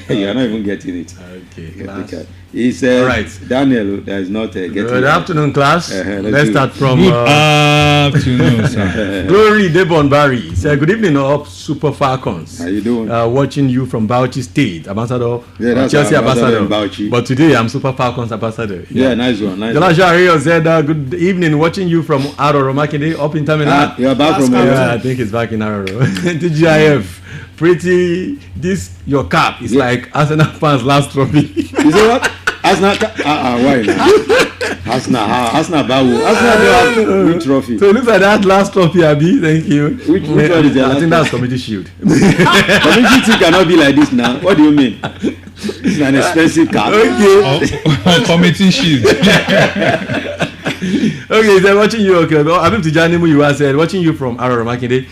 Speaker 5: You're not even getting it.
Speaker 9: Okay, class.
Speaker 5: He said, right. Daniel, that is not getting it.
Speaker 9: Good afternoon, class. Let's start from.
Speaker 8: Good afternoon, sir.
Speaker 9: Glory Debon Barry said, good evening, up Super Falcons.
Speaker 5: How you doing?
Speaker 9: Watching you from Bauchi State, ambassador.
Speaker 5: Yeah, that's
Speaker 9: Chelsea ambassador.
Speaker 5: Bauchi.
Speaker 9: But today I'm Super Falcons ambassador.
Speaker 5: Yeah, nice one.
Speaker 9: Jolasha Rio said, good evening, watching you from Aroro Makinde up in Terminal.
Speaker 5: You're back from
Speaker 9: I think it's back in Aroro. TGIF. Pretty, this your cap is like Arsenal fans last trophy.
Speaker 5: You say what? Arsenal, why now? Arsenal Bawu. Arsenal which trophy?
Speaker 9: So it looks like that last trophy, Abi. Thank you.
Speaker 5: Which one is that?
Speaker 9: I think that's Community Shield.
Speaker 5: Community Shield cannot be like this now. What do you mean? It's an expensive cap.
Speaker 9: Okay.
Speaker 8: Community Shield.
Speaker 9: Okay, they're watching you. Okay, Abim Tijanimu, you are said watching you from Aroro Makinde.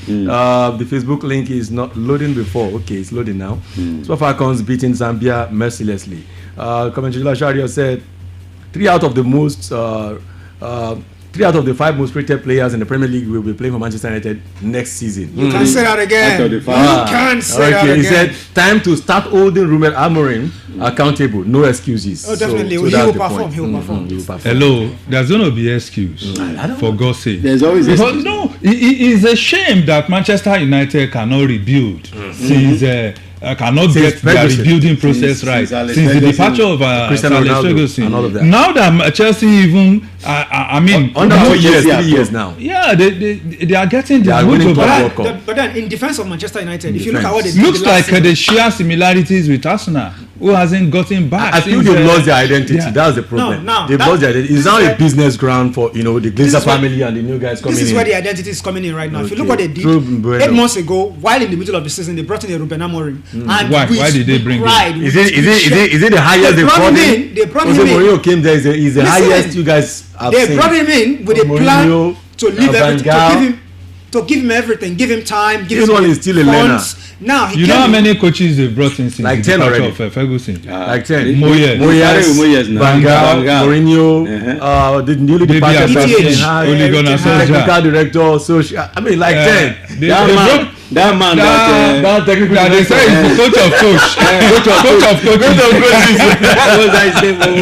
Speaker 9: The Facebook link is not loading before. Okay, it's loading now. Super Falcons beating Zambia mercilessly. Commentator Shario said 3 out of the 5 most rated players in the Premier League will be playing for Manchester United next season.
Speaker 10: You can say that again. You can't say that again.
Speaker 9: He said, time to start holding Ruben Amorim accountable. No excuses.
Speaker 10: Oh, definitely.
Speaker 9: So
Speaker 10: he will perform. He will perform.
Speaker 8: Hello, there's going to be excuse. For God's sake.
Speaker 5: There's always excuse.
Speaker 8: No, it's a shame that Manchester United cannot rebuild since cannot get their rebuilding process right since the departure of
Speaker 9: Cristiano Ronaldo and all of that.
Speaker 8: Now that Chelsea even
Speaker 9: under 4 years, 3 years now.
Speaker 8: Yeah, they are getting the
Speaker 9: winning
Speaker 10: World Cup. But then in defense of Manchester United, if you look at what they did
Speaker 8: looks like they share similarities with Arsenal. who hasn't gotten back.
Speaker 9: I feel they've lost their identity. Yeah. That's the problem. They've lost their identity. It's now a business ground for the Glazer family and the new guys coming in.
Speaker 10: This is where the identity is coming in right now. If you look what they did 8 months ago, while in the middle of the season, they brought in a Ruben Amorim. And
Speaker 8: why did they bring him?
Speaker 9: Is it the highest they brought him?
Speaker 10: They brought him in.
Speaker 9: Mourinho came there. Is the highest you guys have seen.
Speaker 10: They brought him in with a plan to leave everything, to give him everything, give him time, give him
Speaker 9: one is still a learner.
Speaker 10: Now
Speaker 8: you know how many coaches they brought in since
Speaker 9: like
Speaker 8: the
Speaker 9: 10 already.
Speaker 8: Of Ferguson?
Speaker 9: Like 10.
Speaker 8: Moyes,
Speaker 9: Van Gaal, Mourinho, the newly departed
Speaker 8: Ole Gunnar Solskjaer,
Speaker 9: technical director, Solskjaer. I mean, like 10.
Speaker 5: That man that
Speaker 8: technical they say is the coach of coach. Coach of coaches.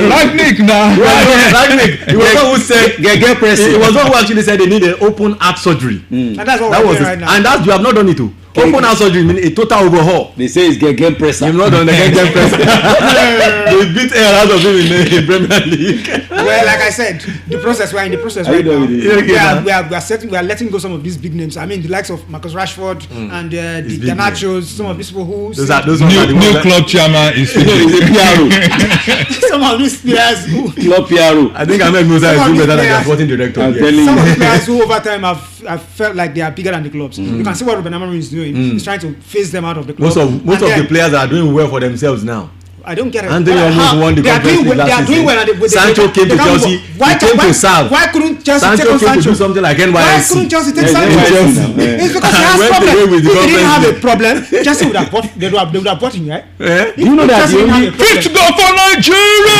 Speaker 8: Ragnick now.
Speaker 9: Ragnick. He was the one who said get pressing. He was the one who actually said they need an open heart surgery.
Speaker 10: And that's what we're doing right now.
Speaker 9: And that you have not done it too. Open heart surgery means a total overhaul.
Speaker 5: They say it's get pressing.
Speaker 9: You've not done the get pressing. They beat air out of him in the Premier League.
Speaker 10: Well, like I said, we're in the process right now. We are letting go some of these big names. I mean, the likes of Marcus Rashford and the Garnachos, some of these people who
Speaker 8: new club chairman is
Speaker 10: some of these players who
Speaker 5: club PRO.
Speaker 9: I think Ahmed Musa is doing better than the sporting director.
Speaker 10: Some of the players who over time have felt like they are bigger than the clubs. You can see what Ruben Amorim is doing. He's trying to phase them out of the club.
Speaker 9: Most of the players are doing well for themselves now.
Speaker 10: I don't get it.
Speaker 9: Anthony almost won the Conference League last season. Sancho came to Chelsea. He came to serve.
Speaker 10: Why couldn't Chelsea take on Sancho?
Speaker 9: Sancho came to do something like NYSC.
Speaker 10: Why couldn't Chelsea take Sancho? It's because he has problem. If he didn't have a problem, Chelsea would have bought. They would have bought him, right?
Speaker 5: Do you know that the only
Speaker 8: fit go for Nigeria?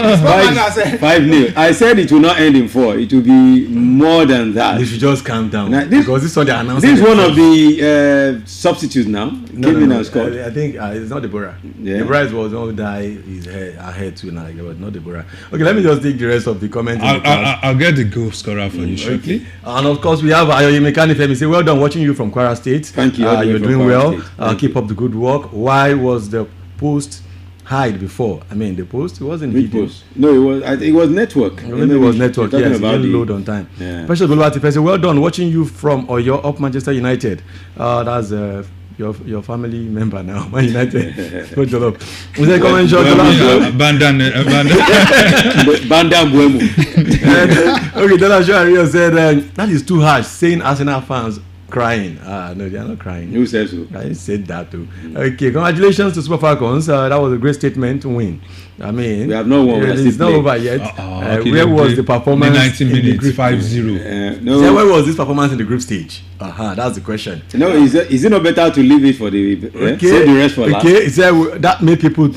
Speaker 5: 5-0. I said it will not end in 4. It will be more than that.
Speaker 9: You should just calm down. Now, because this one they announced.
Speaker 5: This is one of the substitutes now. Came in and scored.
Speaker 9: I think it's not Deborah. Yeah. Deborah was one who died his head too now, but not Deborah. Okay, let me just take the rest of the comments.
Speaker 8: I'll get the goal scorer for you shortly.
Speaker 9: And of course, we have Ayoyi Mekani Femi say, well done watching you from Kwara State.
Speaker 5: Thank you.
Speaker 9: You're doing well. Keep up the good work. Why was the post hide before? I mean, the post, it wasn't hidden.
Speaker 5: Post? No, it was network.
Speaker 9: Maybe it was network. Yes, it didn't load on time.
Speaker 5: Yeah.
Speaker 9: Precious Boluwatife say, well done watching you from Oyo up Manchester United. That's your family member now, Man United. Good job.
Speaker 5: Banda Buemo.
Speaker 9: Okay, Dolasho Ario said that is too harsh. Saying Arsenal fans crying. No, they are not crying.
Speaker 5: Who says so?
Speaker 9: I said that too. Okay, congratulations to Super Falcons. That was a great statement to win. I mean,
Speaker 5: we have no one.
Speaker 9: It's not over yet. Where was the performance?
Speaker 8: 90 minutes, 5-0.
Speaker 9: No. Where was this performance in the group stage? That's the question.
Speaker 5: No, is it not better to leave it for the save the rest for last?
Speaker 9: Okay, that made people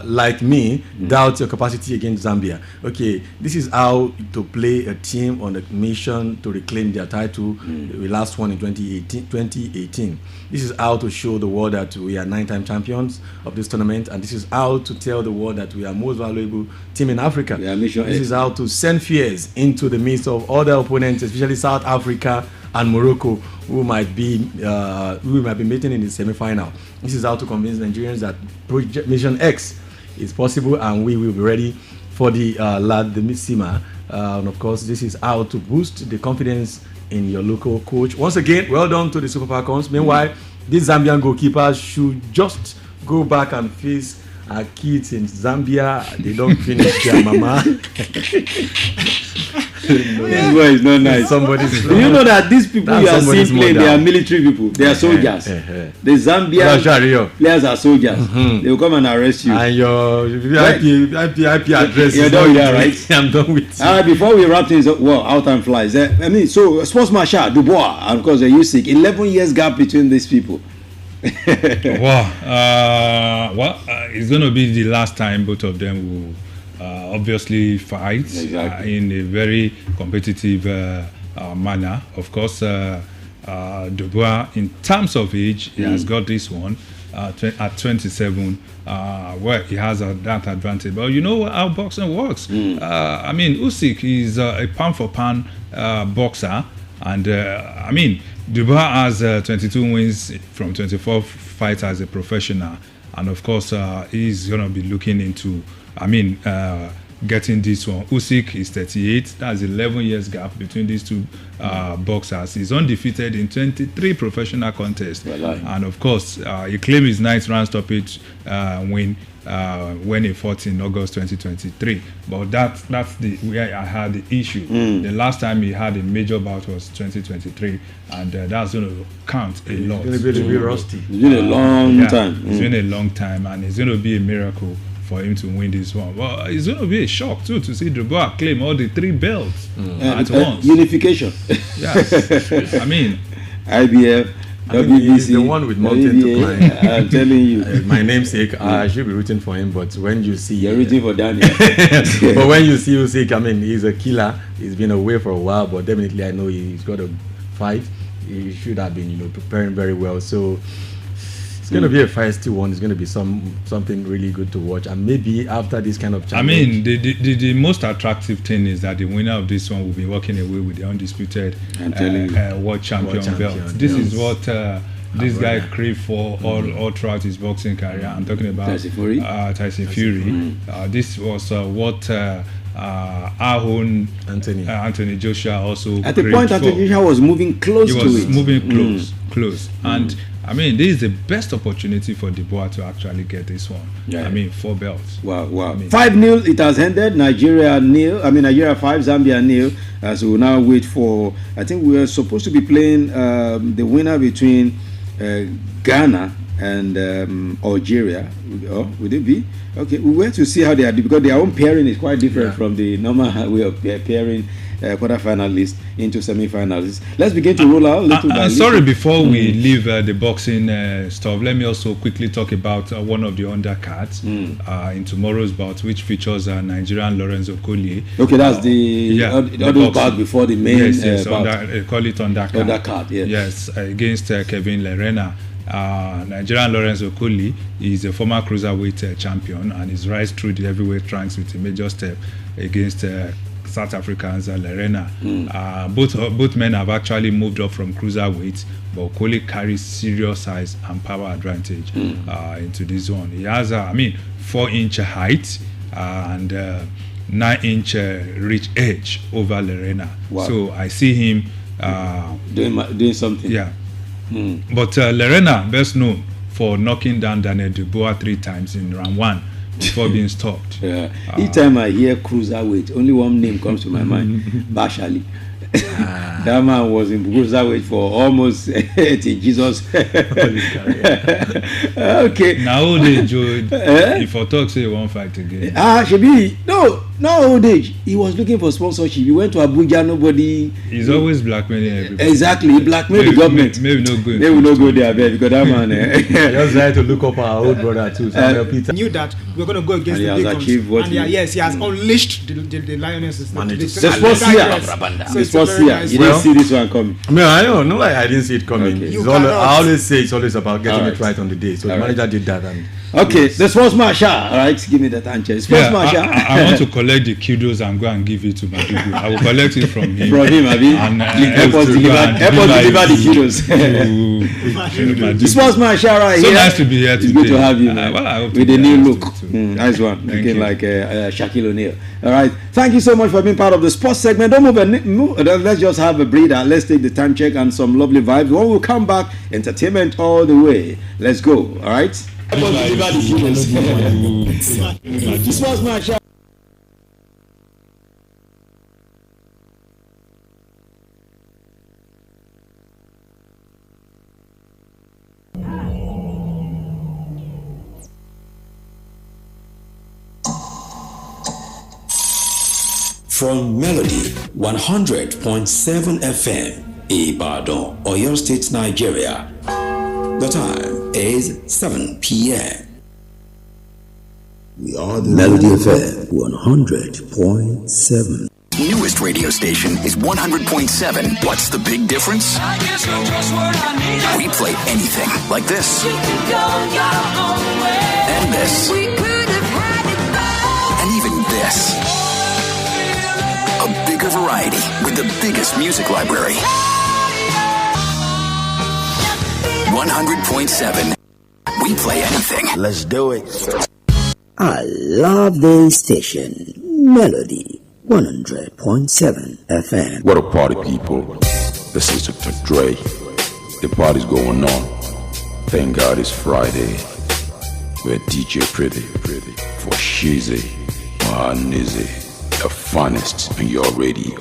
Speaker 9: like me doubt your capacity against Zambia. Okay, this is how to play a team on a mission to reclaim their title. We last won in 2018. This is how to show the world that we are 9-time champions of this tournament, and this is how to tell the world that we are most valuable team in Africa. This is how to send fears into the midst of other opponents, especially South Africa and Morocco, who might be meeting in the semi-final. This is how to convince Nigerians that Project Mission X is possible, and we will be ready for the Mitsima. And of course, this is how to boost the confidence in your local coach. Once again, well done to the Super Falcons. Meanwhile, these Zambian goalkeepers should just go back and face our kids in Zambia. They don't finish their mama.
Speaker 5: This boy is not nice. Do you know that these people you are seeing playing, they are military people. They are soldiers. The Zambian players are soldiers. They will come and arrest you.
Speaker 9: And your IP address.
Speaker 5: You're done with that, right?
Speaker 9: I'm done with you.
Speaker 5: Before we wrap things up, well, our time flies. I mean, so Sports Marshal, Dubois, and of course, the Usyk, 11 years gap between these people.
Speaker 8: It's going to be the last time both of them will obviously fight in a very competitive manner. Of course, Dubois, in terms of age, he has got this one at 27, where he has that advantage. But you know how boxing works. I mean, Usyk is a pound-for-pound boxer, and I mean, Dubois has 22 wins from 24 fights as a professional, and of course, he's going to be looking into, getting this one. Usyk is 38. That's 11 years gap between these two boxers. He's undefeated in 23 professional contests. And of course, he claimed his 9th round stoppage win when he fought in August 2023. But that's where I had the issue. The last time he had a major bout was 2023, and that's going to count a lot.
Speaker 9: It's going to be rusty.
Speaker 5: It's been a long time.
Speaker 8: It's been a long time, and it's going to be a miracle for him to win this one. Well, it's going to be a shock too to see Dubois claim all the 3 belts at once.
Speaker 5: Unification.
Speaker 8: Yes. I mean,
Speaker 5: IBF.
Speaker 9: He's the one with mountain to climb.
Speaker 5: I'm telling you.
Speaker 9: My namesake, I should be rooting for him, but when you see...
Speaker 5: You're rooting for Daniel.
Speaker 9: But when you see Usyk, I mean, he's a killer. He's been away for a while, but definitely I know he's got a fight. He should have been, preparing very well. So it's going to be a feisty one. It's going to be something really good to watch. And maybe after this kind of challenge...
Speaker 8: I mean, the most attractive thing is that the winner of this one will be walking away with the undisputed world champion belt. This is what this guy craved for all throughout his boxing career. I'm talking about Tyson Fury. This was what our own Anthony Joshua also
Speaker 5: at the point Anthony Joshua was moving close to it.
Speaker 8: He was moving close. And I mean, this is the best opportunity for Dubois to actually get this one. Yeah. I mean, 4 belts.
Speaker 5: Wow. 5-0 it has ended. Nigeria 5, Zambia 0. So we'll now wait for, I think we are supposed to be playing the winner between Ghana and Algeria. Would it be? Okay, we wait to see how they are, because their own pairing is quite different from the normal way of pairing quarterfinalists into semi-finalists. Let's begin to roll out little by little.
Speaker 8: Sorry, before we leave the boxing stuff, let me also quickly talk about one of the undercards in tomorrow's bout, which features Nigerian Lawrence Okolie.
Speaker 5: Okay, that's the bout before the main bout.
Speaker 8: Call it undercard. Yes, against Kevin Lerena. Nigerian Lawrence Okolie is a former cruiserweight champion, and his rise through the heavyweight ranks with a major step against South Africans Lerena. Both men have actually moved up from cruiserweight, but Okolie carries serious size and power advantage into this one. He has 4-inch height and 9-inch reach edge over Lerena. Wow. So I see him
Speaker 5: doing something.
Speaker 8: Yeah. But Lerena, best known for knocking down Daniel Dubois 3 times in round 1 before being stopped.
Speaker 5: Each time I hear cruiserweight, only one name comes to my mind: Bashali. That man was in cruiserweight for almost Jesus. Okay.
Speaker 8: Now old age, if I talk, say he won't fight again.
Speaker 5: Shebi, no old age. He was looking for sponsorship. He went to Abuja. Nobody.
Speaker 8: He's always blackmailing everybody.
Speaker 5: Exactly, he blackmailed the government.
Speaker 8: Maybe not good.
Speaker 5: They will not go there, because that man.
Speaker 9: Just try to look up our old brother too. Peter
Speaker 10: knew that we're going to go against the big guns. And yes, he has unleashed the lionesses.
Speaker 5: The sports here. You didn't see this one coming.
Speaker 9: I don't know. I didn't see it coming. Okay. I always say it's always about getting it right on the day. So the manager did that.
Speaker 5: The sports marshal. All right, give me that answer. Sports marshal.
Speaker 8: I want to collect the kudos and go and give it to Madugu. I will collect it from him.
Speaker 5: Abi.
Speaker 8: And
Speaker 5: help us deliver the kudos. The sports marshal right
Speaker 8: here.
Speaker 5: So
Speaker 8: nice to be here today.
Speaker 5: It's good to have you, man. With a new look. Nice one. Looking like Shaquille O'Neal. All right. Thank you so much for being part of the sports segment. Don't move. Let's just have a breather. Let's take the time check and some lovely vibes. When we come back, entertainment all the way. Let's go. All right. This was my show.
Speaker 11: From Melody 100.7 FM, Ibadan, Oyo State, Nigeria. The time is 7 p.m. We are the Melody FM 100.7.
Speaker 12: Newest radio station is 100.7. What's the big difference? I guess you're just what I need. We play anything like this. You can go your own way. And this. We could have had it all. And even this. A bigger variety with the biggest music library. 100.7. We play anything.
Speaker 11: Let's do it. I love this station. Melody 100.7 FM.
Speaker 13: What a party, people. This is Dr. Dre. The party's going on. Thank God it's Friday. We're DJ Pretty for Shizzy, Mahanizi, the finest on your radio.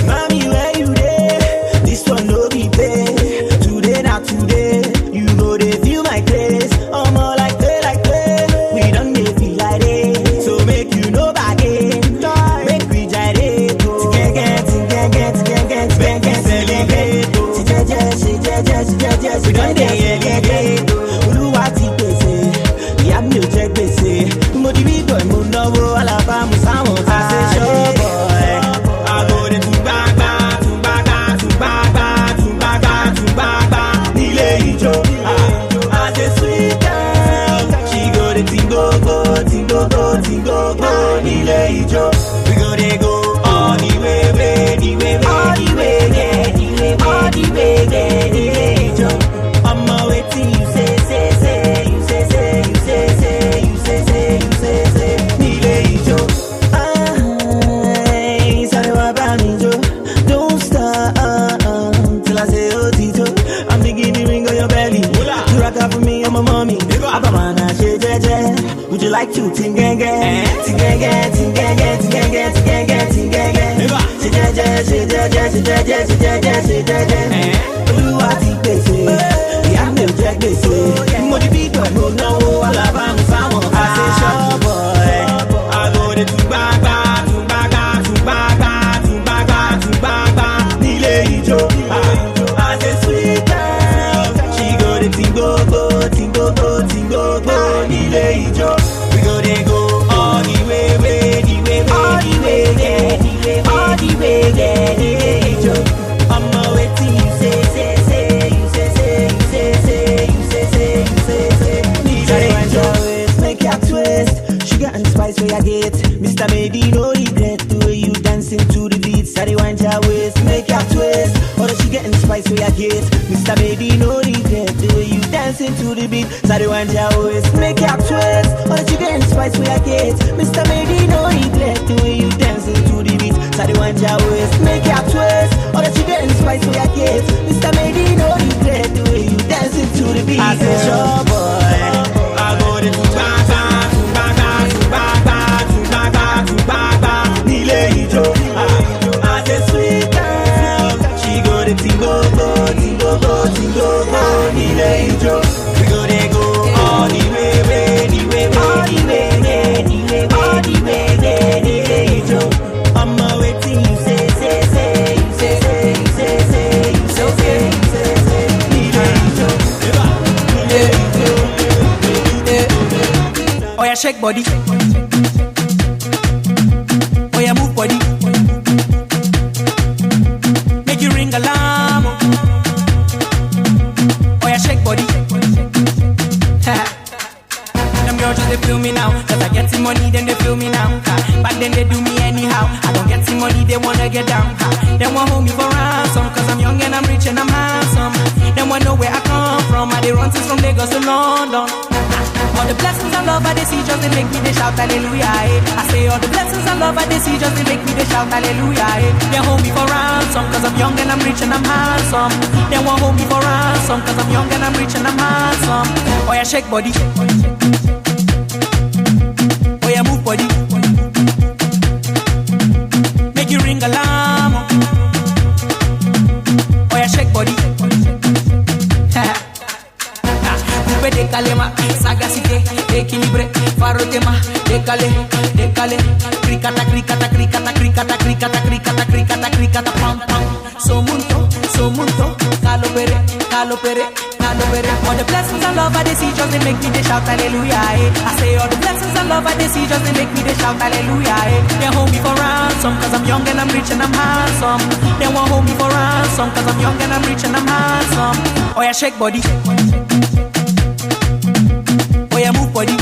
Speaker 14: Mommy, where you there? This one no be pay. Today, not today. You go they feel my taste. I'm all like play. We done they feel like it. So make you know back in. Make we jare it. Get, celebrate. We done they elevate. Uluwati pese. We have no check pese. Modi boy, munowo, alaba, musamo. I say sure boy. We go they go all the way, all the way, I'm waiting, you say, don't stop till I say oh Tito. I'm thinking the ring on your belly. You rock out for me, I'm a mommy. Would you like to ting gang? We go they go all the way, all the way, I'm waiting, you say, make your twist, sugar and spice where I get, Mr. Medi, no regret, the way you dancing to the beat, Sorry, want your waist, make your twist, all the sugar and spice where I get, Mr. Medi, no regret, the way you dancing to the beat, Sorry, want your waist, make your twist, all the sugar and spice where I get, Mr. Medi, no regret, the way you dancing to the beat, Sorry, want your waist, make your twist, all the sugar and spice where I get, Mr. Medi, no regret, the way you dancing to the beat, I said, sure boy, I go to we go they go all the way, I'm waiting, you say, oh yeah, shake body, oh yeah, move body, make you ring alarm. Shake body. Them girls just they feel me now. Cause I get some money, then they feel me now. But then they do me anyhow. I don't get some money, they wanna get down. They want hold me for ransom. Cause I'm young and I'm rich and I'm handsome. They want know where I come from. I they run since from Lagos to London. All the blessings and love I they see just they make me they shout hallelujah. I say all the blessings and love I they see just they make me they shout hallelujah. They hold me for ransom cause I'm young and I'm rich and I'm handsome. They want hold me for ransom cause I'm young and I'm rich and I'm handsome. Oh yeah, shake body. Oh yeah, move body. Make you ring alarm. Oh yeah, shake body. Décale sagacité, équilibré, farotema, décale, cricata, pam, pam, so munto, calopere, hand over it. All the blessings and love I they see just they make me they shout hallelujah. I say all the blessings and love I they see just they make me they shout hallelujah. They hold me for ransom cause I'm young and I'm rich and I'm handsome. They won't hold me for ransom cause I'm young and I'm rich and I'm handsome. Oh yeah, shake body. Oh yeah, move body.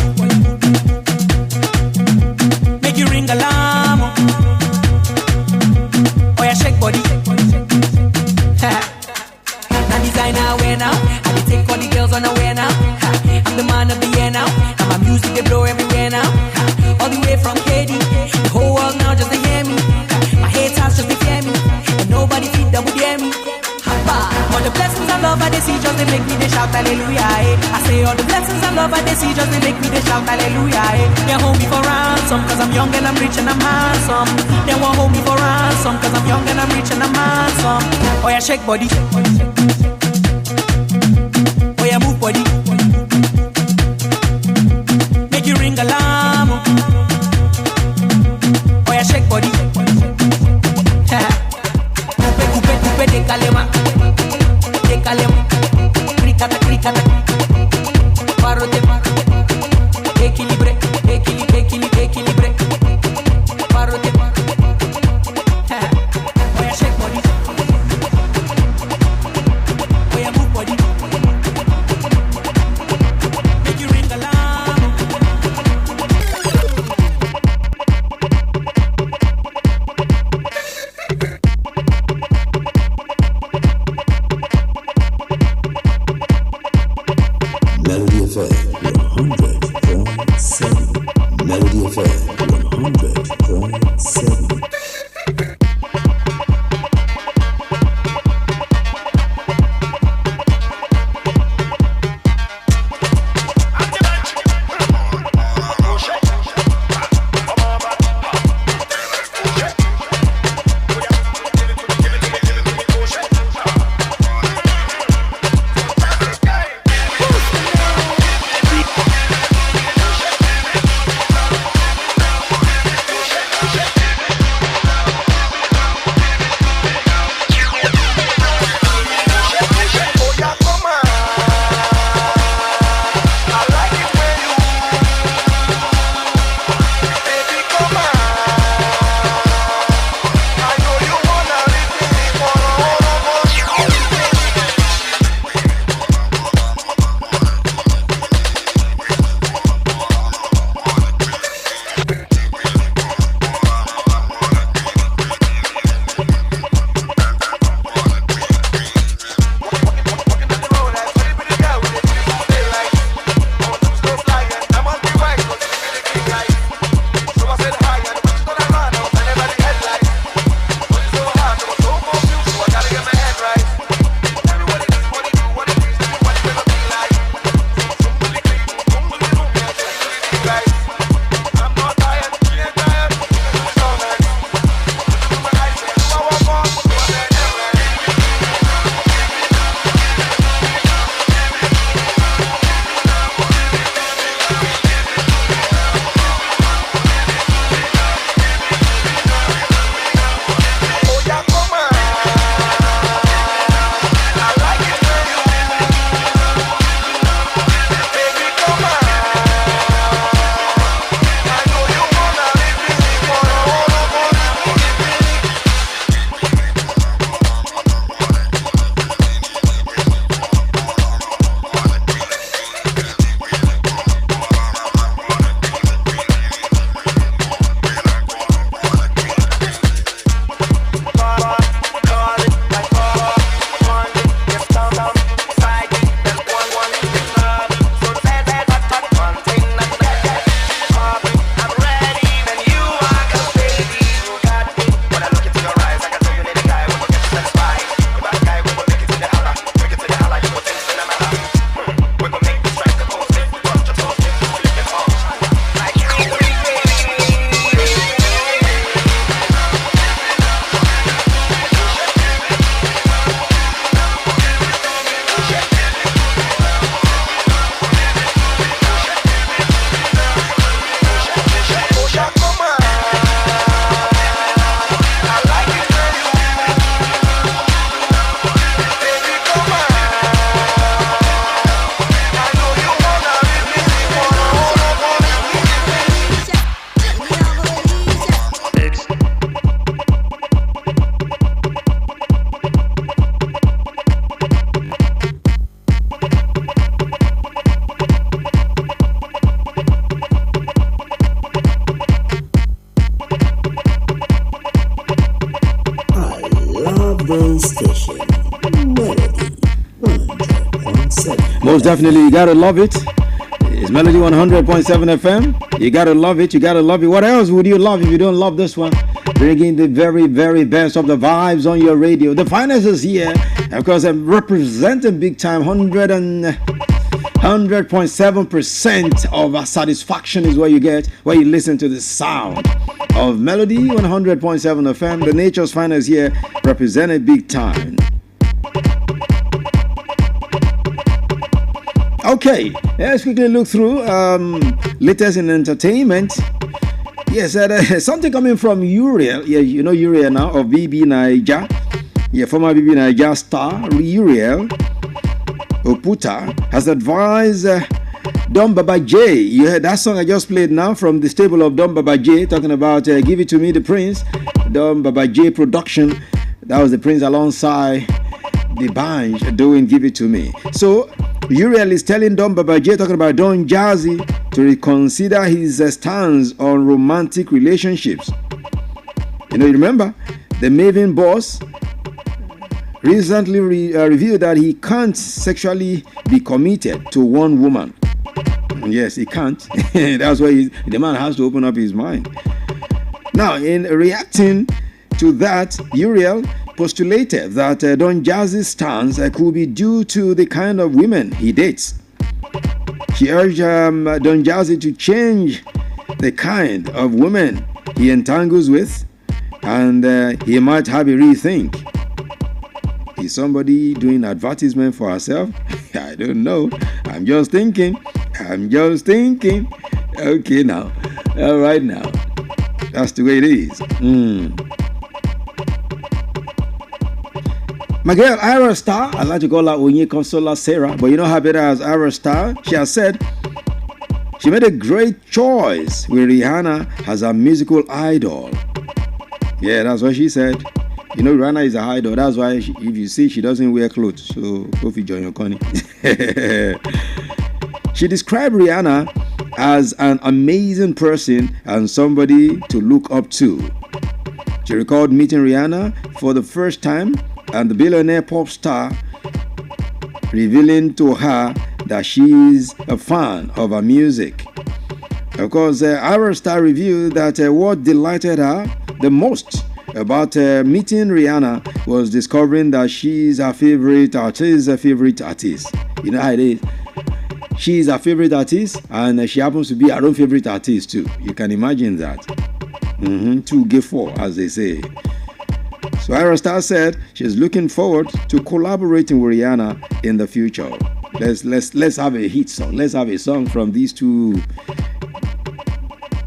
Speaker 14: Make you ring alarm. Oh yeah, shake body. Now designer wear now. I dey take all the girls on the way now. I'm the man of the year now. And my music they blow everywhere now. All the way from KD, the whole world now just to hear me. My haters just to fear me, and nobody feed them would hear me. All the blessings and love I they see just they make me they shout hallelujah. I say all the blessings and love I they see just they make me they shout hallelujah. They hold me for ransom cause I'm young and I'm rich and I'm handsome. They won't hold me for ransom cause I'm young and I'm rich and I'm handsome. Oh yeah, shake body. Oh yeah, move body. Make you ring alarm. Oh yeah, shake body. Coupe, décalema. Décalema. Cricata, cricata. Parote, équilibré, équilibré, équilibré, équilibré. Parote, oh yeah, shake body. Oh yeah, move body. Make you ring alarm.
Speaker 11: main station, Melody 100.7.
Speaker 5: Most definitely, you gotta love it. It's Melody 100.7 FM. You gotta love it. You gotta love it. What else would you love if you don't love this one? Bringing the very, very best of the vibes on your radio. The finest is here. Of course, I'm representing big time. 100.7% of satisfaction is what you get when you listen to the sound of Melody 100.7 FM. The nature's finest here, represented big time. Okay, let's quickly look through latest in entertainment. Yes, something coming from Uriel. Yeah, you know Uriel now of BB Naija. Yeah, former BB Naija star Uriel Oputa has advised Don Baba J. You heard that song I just played now from the stable of Don Baba J, talking about Give It To Me, the Prince. Don Baba J production. That was the Prince alongside the band doing Give It To Me. So Uriel is telling Don Baba J, talking about Don Jazzy, to reconsider his stance on romantic relationships. You remember the Maven boss recently revealed that he can't sexually be committed to one woman. Yes, he can't. That's why the man has to open up his mind. Now, in reacting to that, Uriel postulated that Don Jazzy's stance could be due to the kind of women he dates. She urged Don Jazzy to change the kind of women he entangles with, and he might have a rethink. Is somebody doing advertisement for herself? I don't know. I'm just thinking. Okay, now. All right, now. That's the way it is. My girl, Ira Star, I like to call her Onye Consola Sarah, but you know her better as Ira Star. She has said she made a great choice with Rihanna as her musical idol. Yeah, that's what she said. Rihanna is a idol. That's why if you see, she doesn't wear clothes. So go for join your Connie. She described Rihanna as an amazing person and somebody to look up to. She recalled meeting Rihanna for the first time, and the billionaire pop star revealing to her that she's a fan of her music. Of course, our star revealed that what delighted her the most about meeting Rihanna was discovering that she's her favorite artist. You know how it is. She's her favorite artist, and she happens to be her own favorite artist too. You can imagine that. Two give four, as they say. So Ira Star said she's looking forward to collaborating with Rihanna in the future. Let's have a hit song. Let's have a song from these two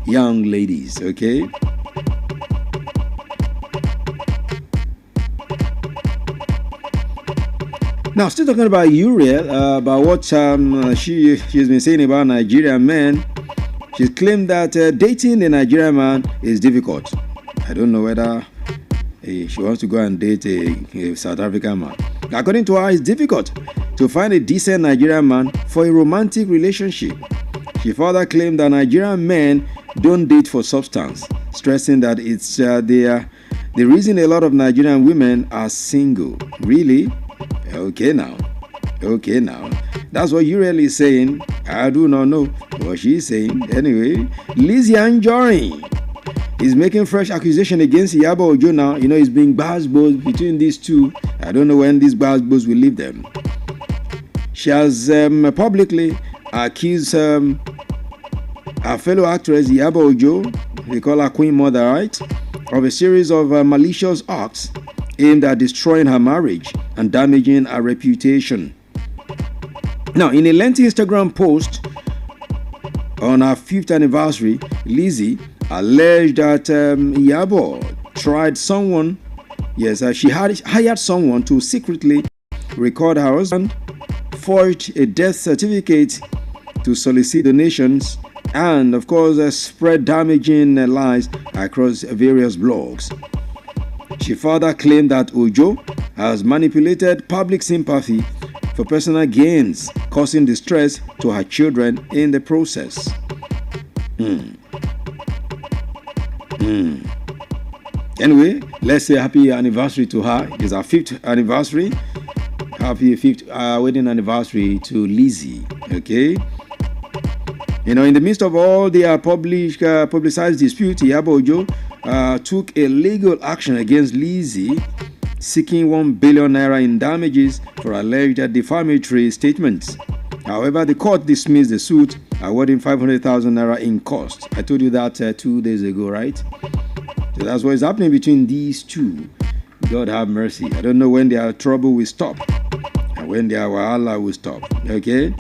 Speaker 5: young ladies, okay? Now, still talking about Uriel, about what she's been saying about Nigerian men. She's claimed that dating a Nigerian man is difficult. I don't know whether she wants to go and date a South African man. According to her, it's difficult to find a decent Nigerian man for a romantic relationship. She further claimed that Nigerian men don't date for substance, stressing that it's the reason a lot of Nigerian women are single. Really? Okay now. That's what Uriel is saying. I do not know what she's saying. Anyway, Lizzie Anjorin is making fresh accusation against Iyabo Ojo now. It's being gbasgbos between these two. I don't know when these gbasgbos will leave them. She has publicly accused her fellow actress Iyabo Ojo, they call her Queen Mother, right, of a series of malicious acts aimed at destroying her marriage and damaging her reputation. Now, in a lengthy Instagram post on her 5th anniversary, Lizzie alleged that Iyabo tried someone. Yes, she had hired someone to secretly record her husband, forged a death certificate to solicit donations, and of course spread damaging lies across various blogs. She further claimed that Ojo has manipulated public sympathy for personal gains, causing distress to her children in the process. Anyway, let's say happy anniversary to her. It's our 5th anniversary. Happy 5th wedding anniversary to Lizzie. Okay. You know, in the midst of all the publicized dispute, Iyabo Ojo took a legal action against Lizzie, seeking 1 billion naira in damages for alleged defamatory statements. However, the court dismissed the suit, awarding 500,000 naira in cost. I told you that 2 days ago, right? So that's what is happening between these two. God have mercy. I don't know when their trouble will stop and when their wahala will stop. Okay?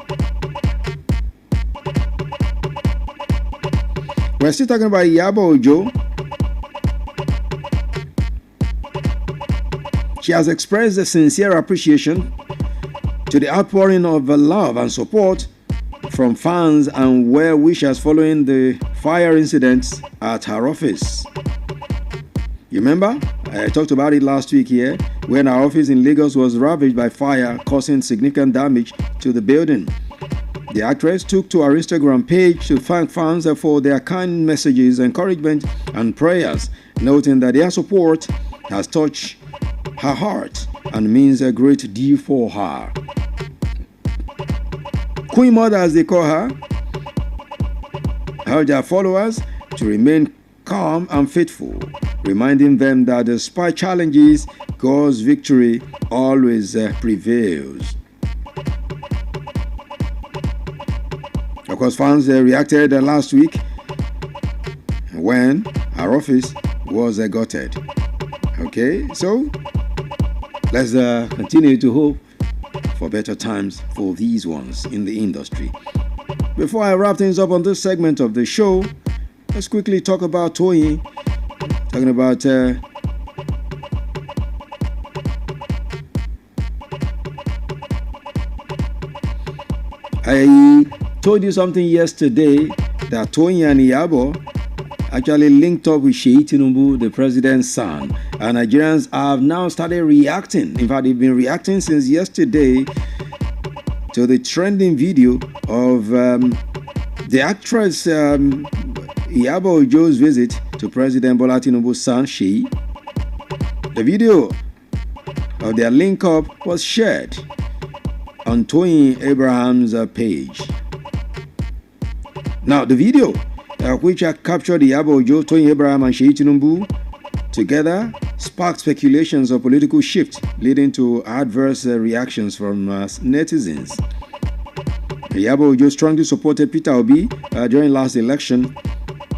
Speaker 5: We're still talking about Iyabo Ojo. She has expressed a sincere appreciation to the outpouring of love and support from fans and well-wishers following the fire incidents at her office. You remember? I talked about it last week here when our office in Lagos was ravaged by fire, causing significant damage to the building. The actress took to her Instagram page to thank fans for their kind messages, encouragement, and prayers, noting that their support has touched her heart and means a great deal for her. Queen Mother, as they call her, urged her followers to remain calm and faithful, reminding them that despite challenges, God's victory always prevails. Of course, fans reacted last week when our office was gutted. Okay, so let's continue to hope for better times for these ones in the industry. Before I wrap things up on this segment of the show, let's quickly talk about Toyin. Talking about I told you something yesterday that Toyin and Iyabo actually linked up with Seyi Tinubu, the president's son, and Nigerians have now started reacting. In fact, they've been reacting since yesterday to the trending video of the actress Iyabo Ojo's visit to President Bola Tinubu's son, Seyi. The video of their link-up was shared on Toyin Abraham's page. Now, the video, which captured Iyabo Ojo, Toyin Abraham, and Seyi Tinubu together, sparked speculations of political shift, leading to adverse reactions from netizens. Iyabo Ojo strongly supported Peter Obi during last election,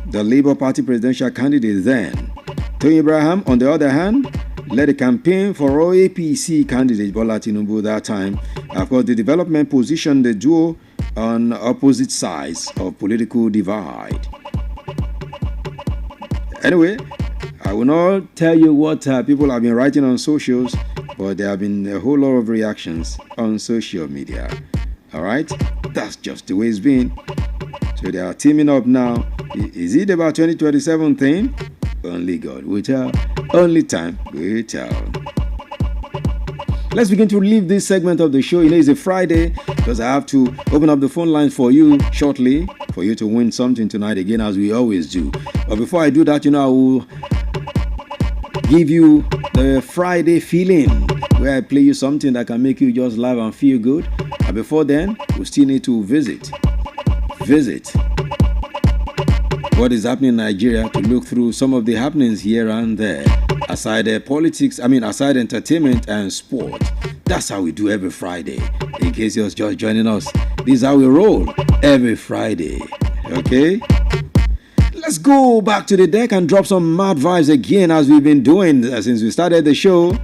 Speaker 5: the Labour Party presidential candidate then. Toyin Abraham, on the other hand, led a campaign for APC candidate Bola Tinubu that time. Of course, the development positioned the duo on opposite sides of political divide. Anyway, I will not tell you what people have been writing on socials, but there have been a whole lot of reactions on social media. All right, that's just the way it's been. So they are teaming up now. Is it about 2027 thing? Only God will tell. Only time will tell. Let's begin to leave this segment of the show. You know, it's a Friday because I have to open up the phone lines for you shortly for you to win something tonight again, as we always do. But before I do that, you know, I will give you the Friday feeling where I play you something that can make you just laugh and feel good. And before then, we still need to visit what is happening in Nigeria to look through some of the happenings here and there. Aside aside entertainment and sport. That's how we do every Friday. In case you're just joining us, this is how we roll every Friday. Okay? Let's go back to the deck and drop some mad vibes again, as we've been doing since we started the show.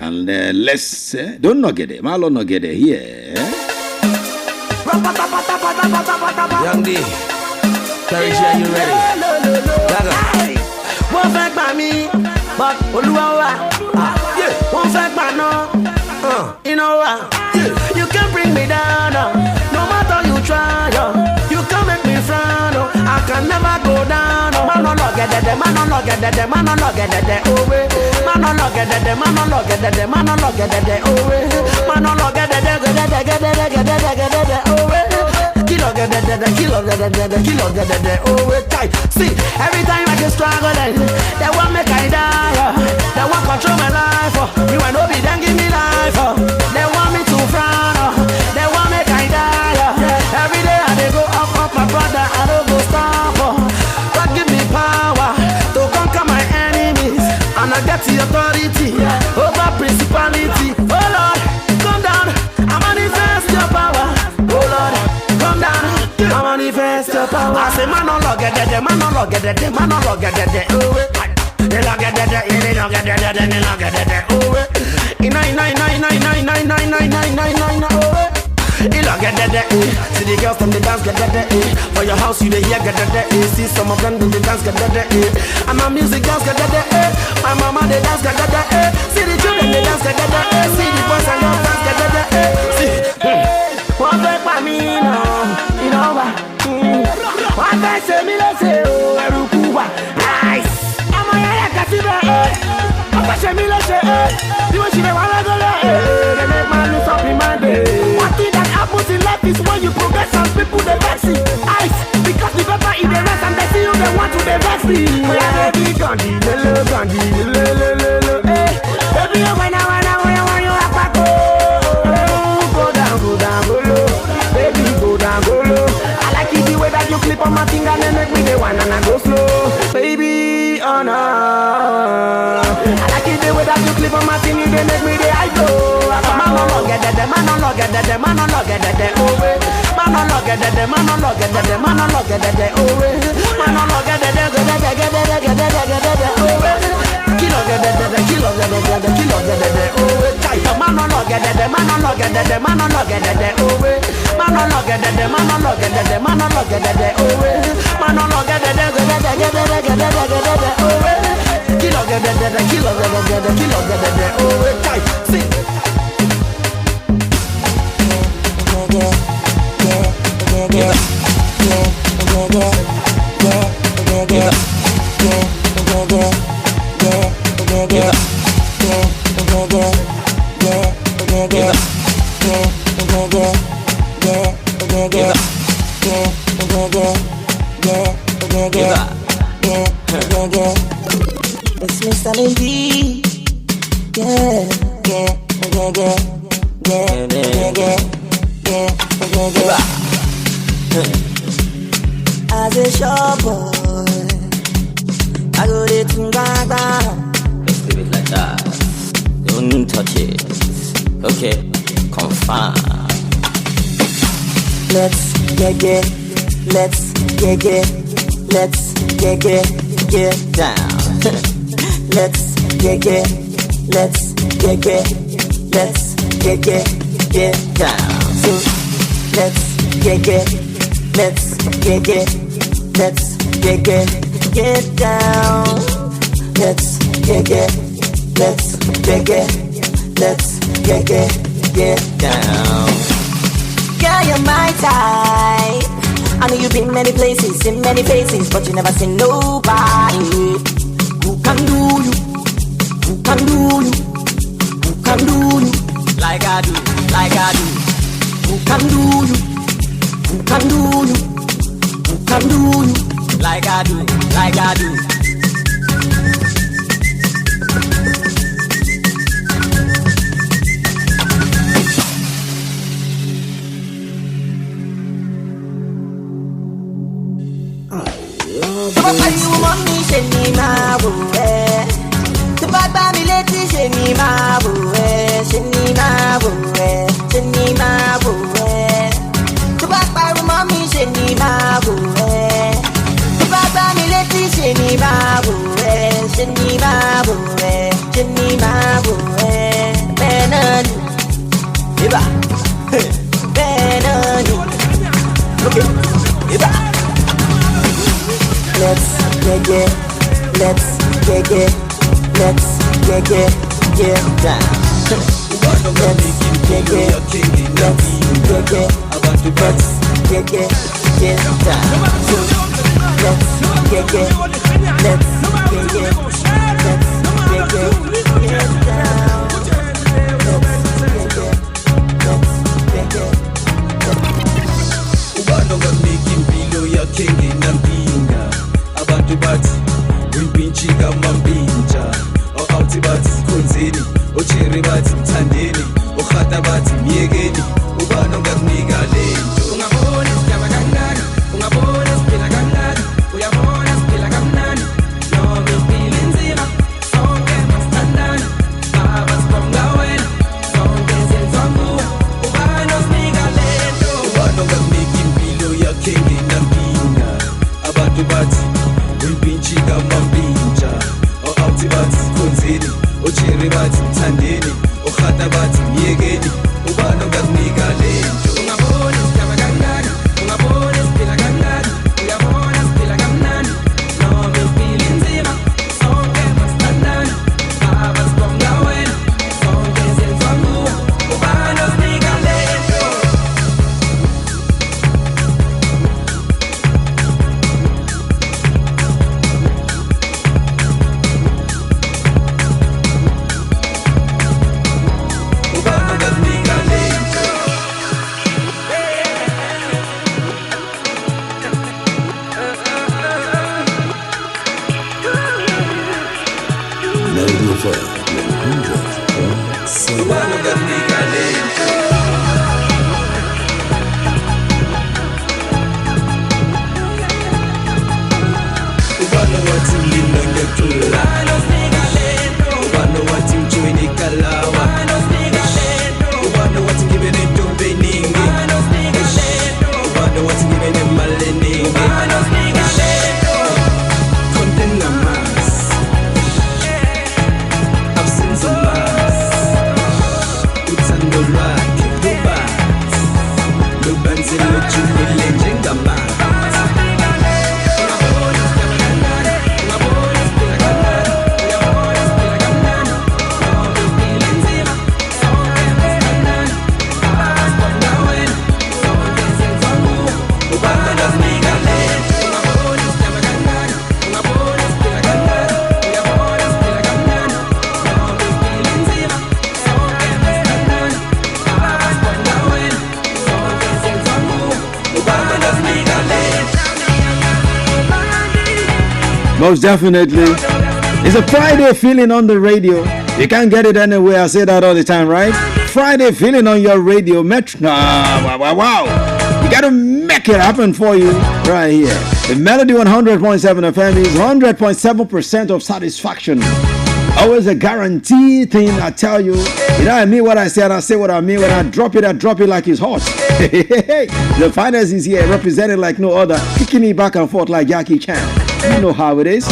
Speaker 5: And let's don't not get it. Malo not get it here.
Speaker 15: Young D, Terry, are you ready? Won't fake by me, but Oluwa, won't fake by no. You know what? You can't bring me down, no matter you try. You can't make me frown. I can never go down. Man no look at that, man no look at that, man no look at that. Oh way, man no look at that, man no look at that, man no look at that. Oh way, man no look at that, get that. Oh way. Oh, wait, tight. See, every time I get struggle, they want me kind die. They want control my life. You want to be then give me life. They want me to frown. They want me kind die. Every day I they go up, my brother. I don't go stop. God give me power to conquer my enemies, and I get the authority over principality. Oh Lord, come down. I manifest your power. Oh Lord, come down. I manifest your power. I say man no log it, man no log it, man no log it. Oh wait, they log it, they log it, they log it. Oh wait, 9. Oh wait. He log it, see the girls from the dance get that. For your house you dey hear get that. See some of them do the dance get that. And my music dance get that. My mama they dance get that. See the children they dance get that. See the boys and girls dance get that. See, one day for me now, you know what? One day say me let's say oh erukuwa, nice. I'm a yaya kasiba, I'm a say me let's say, you want to be one go le, they make man lose up in my day. One thing that happens in life is when you progress and people they vex you, ice. Because the pepper in the rest and they see you they want to they vex me. Yeah, baby, Gandhi, hey, baby, when I want you up a go. Go down, go low. Baby, go down, go low. I like it the way that you clip on my finger and make me the one and I go slow. Baby, oh no. I like it the way that you clip on my finger and make me the I go. Man no log it, man no log it, man no log it, oh wait. Man no log it, man no log it, man no log it, oh wait. Man no log it, oh wait. Kilo get oh wait. Man no log it, man no log it, man no log it, oh wait. Man no log it, man no log it, man no log it, oh wait. Man no log it, oh wait. Kilo get oh wait. See.
Speaker 14: It's Mr. Lindy. As a shop boy, I go there to Gaga.
Speaker 16: Let's leave it like that. Don't touch it. Okay, confirm.
Speaker 14: Let's get
Speaker 16: down.
Speaker 14: Let's get down. So let's get down. Let's get down. Let's get down. Girl, you're my type. I know you've been many places, in many faces, but you never seen nobody who can do you, who can do you, who can do you like I do, like I do. Who can do you, who can do you, who can do you like I do, like I do. Ṣe ni máa wò ẹ́, tó bá gbá mi létí ṣe ni máa wò ẹ́, ṣe ni máa wò ẹ́, ṣe ni máa wò ẹ́, tó bá pariwo mọ́ mi ṣe ni máa wò ẹ́, tó bá gbá mi létí ṣe ni máa wò ẹ́, ṣe ni máa wò ẹ́, ṣe ni máa wò ẹ́, bẹ́ẹ̀ náà ni, ibà, bẹ́ẹ̀ náà ni, ok, ibà. Let's get down. Let's get down. Let's get down. So let's get down.
Speaker 17: mthandeni ukhatabathi myekeni ubani ongakunika lento ungabona isigaba kancane ungabona siphila kancane uyabona siphila kamnandi noma impilo inzima sonke masithandana baba sibonga wena sonke senziwa nguwe ubani osinika lento ubani ongakunika impilo yakhe ngenankinga abantu bathi wimpintshika mampintsha o-awuthi bathi sikhonzeni ocheri bathi mthandeni okhata bathi myekeni ubani ongakunika lento ungabona isigaba kancane ungabona siphila kancane uyabona siphila kamnandi noma impilo inzima sonke masithandana baba sibonga wena sonke senziwa nguwe ubani osinika lento
Speaker 11: Melody FM 100.7.
Speaker 17: ubani ongakunika lento ubani wathi mina ngiyacula ubani wathi ujoyine ikalawa ubani wathi ngibe nentombi eningi ubani wathi ngibe nemali eningi content ngamas I've seen some lies uthando lwakhe lubanzi lujulile njengamanzi
Speaker 5: Most definitely. It's a Friday feeling on the radio. You can't get it anywhere. I say that all the time, right? Friday feeling on your radio. Wow. You got to make it happen for you right here. The Melody 100.7 FM is 100.7% of satisfaction. Always a guaranteed thing, I tell you. You know, I mean what I say and I say what I mean. When I drop it like it's hot. The finance is here, represented like no other, kicking me back and forth like Jackie Chan. You know how it is.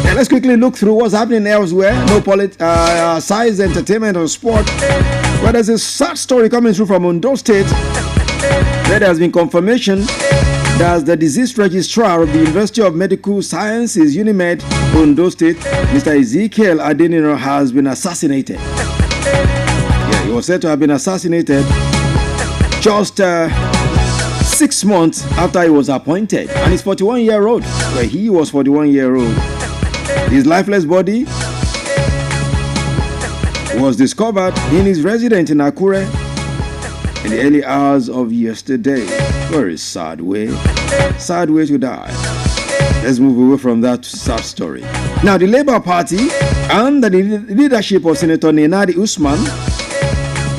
Speaker 5: And let's quickly look through what's happening elsewhere. No science, entertainment, or sport. Well, there's a sad story coming through from Ondo State. There has been confirmation that the disease registrar of the University of Medical Sciences, UNIMED, Ondo State, Mr. Ezekiel Adeniro, has been assassinated. Yeah, he was said to have been assassinated just 6 months after he was appointed. And he's 41-year-old. Well, he was 41-year-old. His lifeless body was discovered in his residence in Akure in the early hours of yesterday. Very sad way to die. Let's move away from that sad story. Now, the Labour Party under the leadership of Senator Nenadi Usman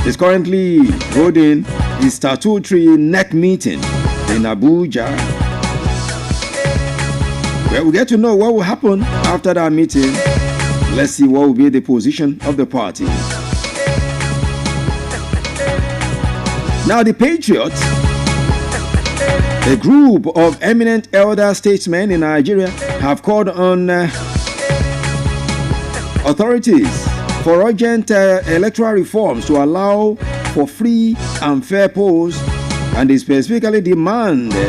Speaker 5: is currently holding the statutory NEC meeting in Abuja. Well, we get to know what will happen after that meeting. Let's see what will be the position of the party. Now, the Patriots, a group of eminent elder statesmen in Nigeria, have called on authorities for urgent electoral reforms to allow for free and fair polls, and they specifically demanded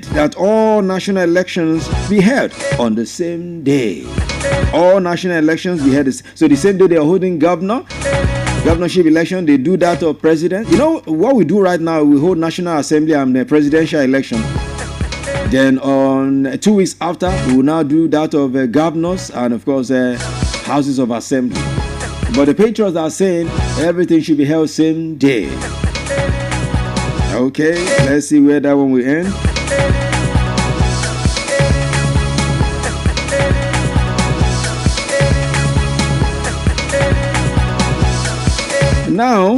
Speaker 5: that all national elections be held on the same day. All national elections be held. So the same day they are holding governorship election, they do that of president. You know what we do right now? We hold National Assembly and the presidential election. Then on 2 weeks after, we will now do that of governors and of course houses of assembly. But the Patriots are saying everything should be held same day. Okay, let's see where that one will end. Now,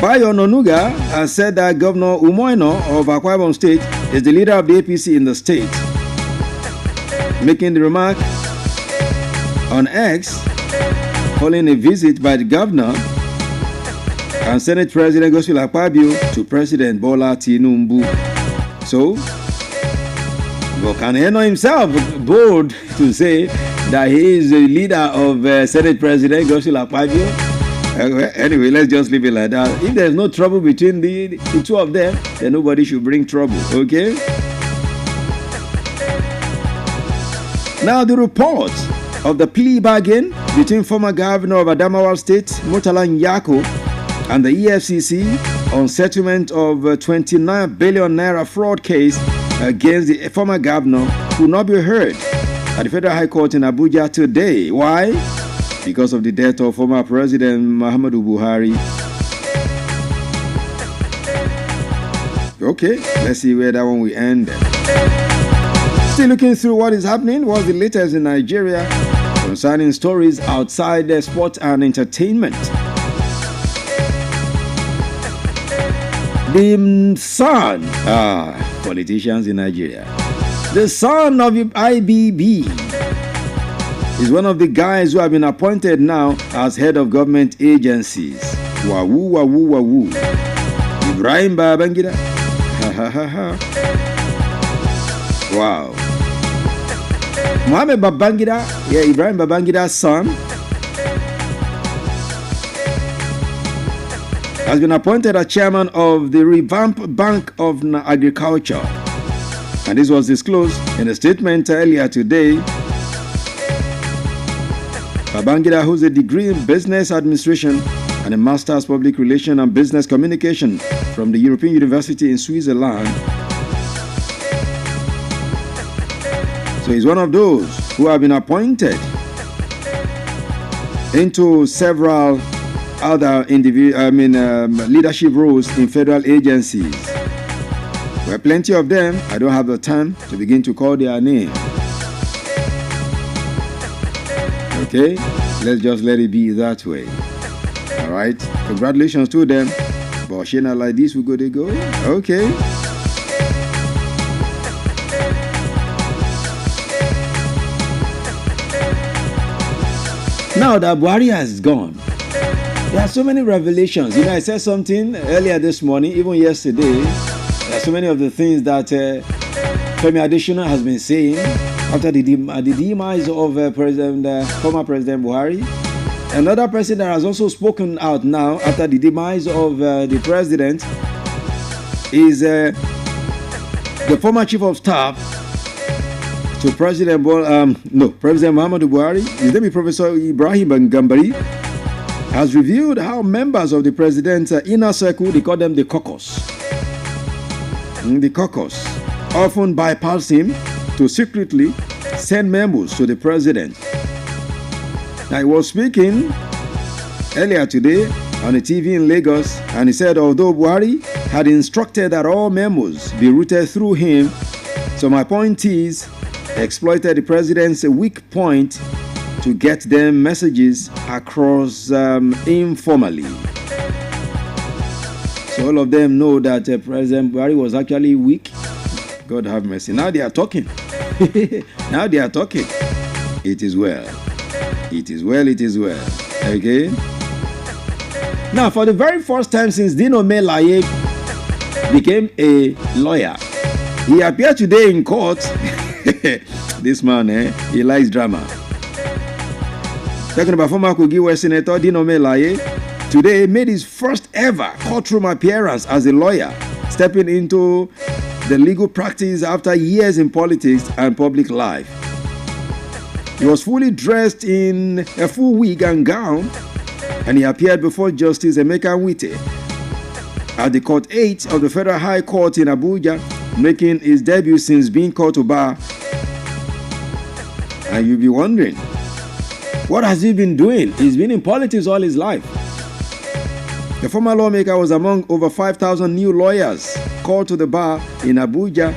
Speaker 5: Bayo Ononuga has said that Governor Umoino of Akwa Ibom State is the leader of the APC in the state. Making the remark on X, following a visit by the governor and Senate President Godswill Akpabio to President Bola Tinubu. So, Volcano himself bold to say that he is the leader of Senate President Godswill Akpabio. Anyway, let's just leave it like that. If there's no trouble between the two of them, then nobody should bring trouble, okay? Now, the report of the plea bargain between former governor of Adamawa State, Murtala Nyako, and the EFCC on settlement of 29 billion naira fraud case against the former governor could not be heard at the Federal High Court in Abuja today. Why? Because of the death of former President Muhammadu Buhari. Okay, let's see where that one will end. Still looking through what is happening, what's the latest in Nigeria concerning stories outside the sport and entertainment. The son, politicians in Nigeria, the son of IBB is one of the guys who have been appointed now as head of government agencies. Wahoo, wahoo, wahoo. Ibrahim Babangida. Ha ha ha ha. Wow. Mohamed Babangida, Ibrahim Babangida's son, has been appointed as chairman of the Revamped Bank of Agriculture. And this was disclosed in a statement earlier today. Babangida, who's a degree in business administration and a master's public relations and business communication from the European University in Switzerland. So he's one of those who have been appointed into several other leadership roles in federal agencies. There are plenty of them. I don't have the time to begin to call their name. Okay, let's just let it be that way. All right, congratulations to them. But Shana like this, we go. Okay. Now that Buhari has gone, there are so many revelations. I said something earlier this morning, even yesterday. There are so many of the things that Femi Adesina has been saying after the demise of former President Buhari. Another person that has also spoken out now after the demise of the president is the former chief of staff to President Muhammadu Buhari. His name is Professor Ibrahim Gambari. Has revealed how members of the president's inner circle, they call them the caucus. The caucus often bypass him to secretly send memos to the president. Now, he was speaking earlier today on the TV in Lagos, and he said although Buhari had instructed that all memos be routed through him, some appointees exploited the president's weak point to get them messages across informally. So all of them know that President Buhari was actually weak. God have mercy. Now they are talking. Now they are talking. It is well. It is well. It is well. Okay. Now, for the very first time since Dino Melaye became a lawyer, he appeared today in court. This man, he likes drama. Talking about former Kogi West Senator Dino Melaye, today made his first ever courtroom appearance as a lawyer, stepping into the legal practice after years in politics and public life. He was fully dressed in a full wig and gown, and he appeared before Justice Emeka Nwite at the Court 8 of the Federal High Court in Abuja, making his debut since being called to bar. And you'll be wondering, what has he been doing? He's been in politics all his life. The former lawmaker was among over 5,000 new lawyers called to the bar in Abuja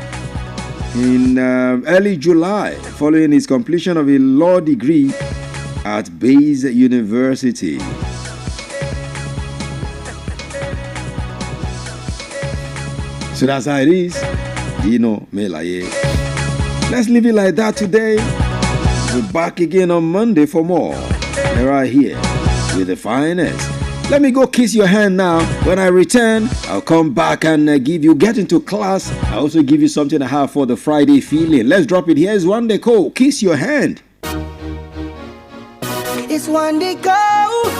Speaker 5: in early July, following his completion of a law degree at Bayes University. So that's how it is. You know, me like let's leave it like that today. We're back again on Monday for more. And right here with the finest. Let me go kiss your hand now. When I return, I'll come back and get into class. I'll also give you something I have for the Friday feeling. Let's drop it. Here's One Day Cole. Kiss your hand.
Speaker 15: It's One Day Cole.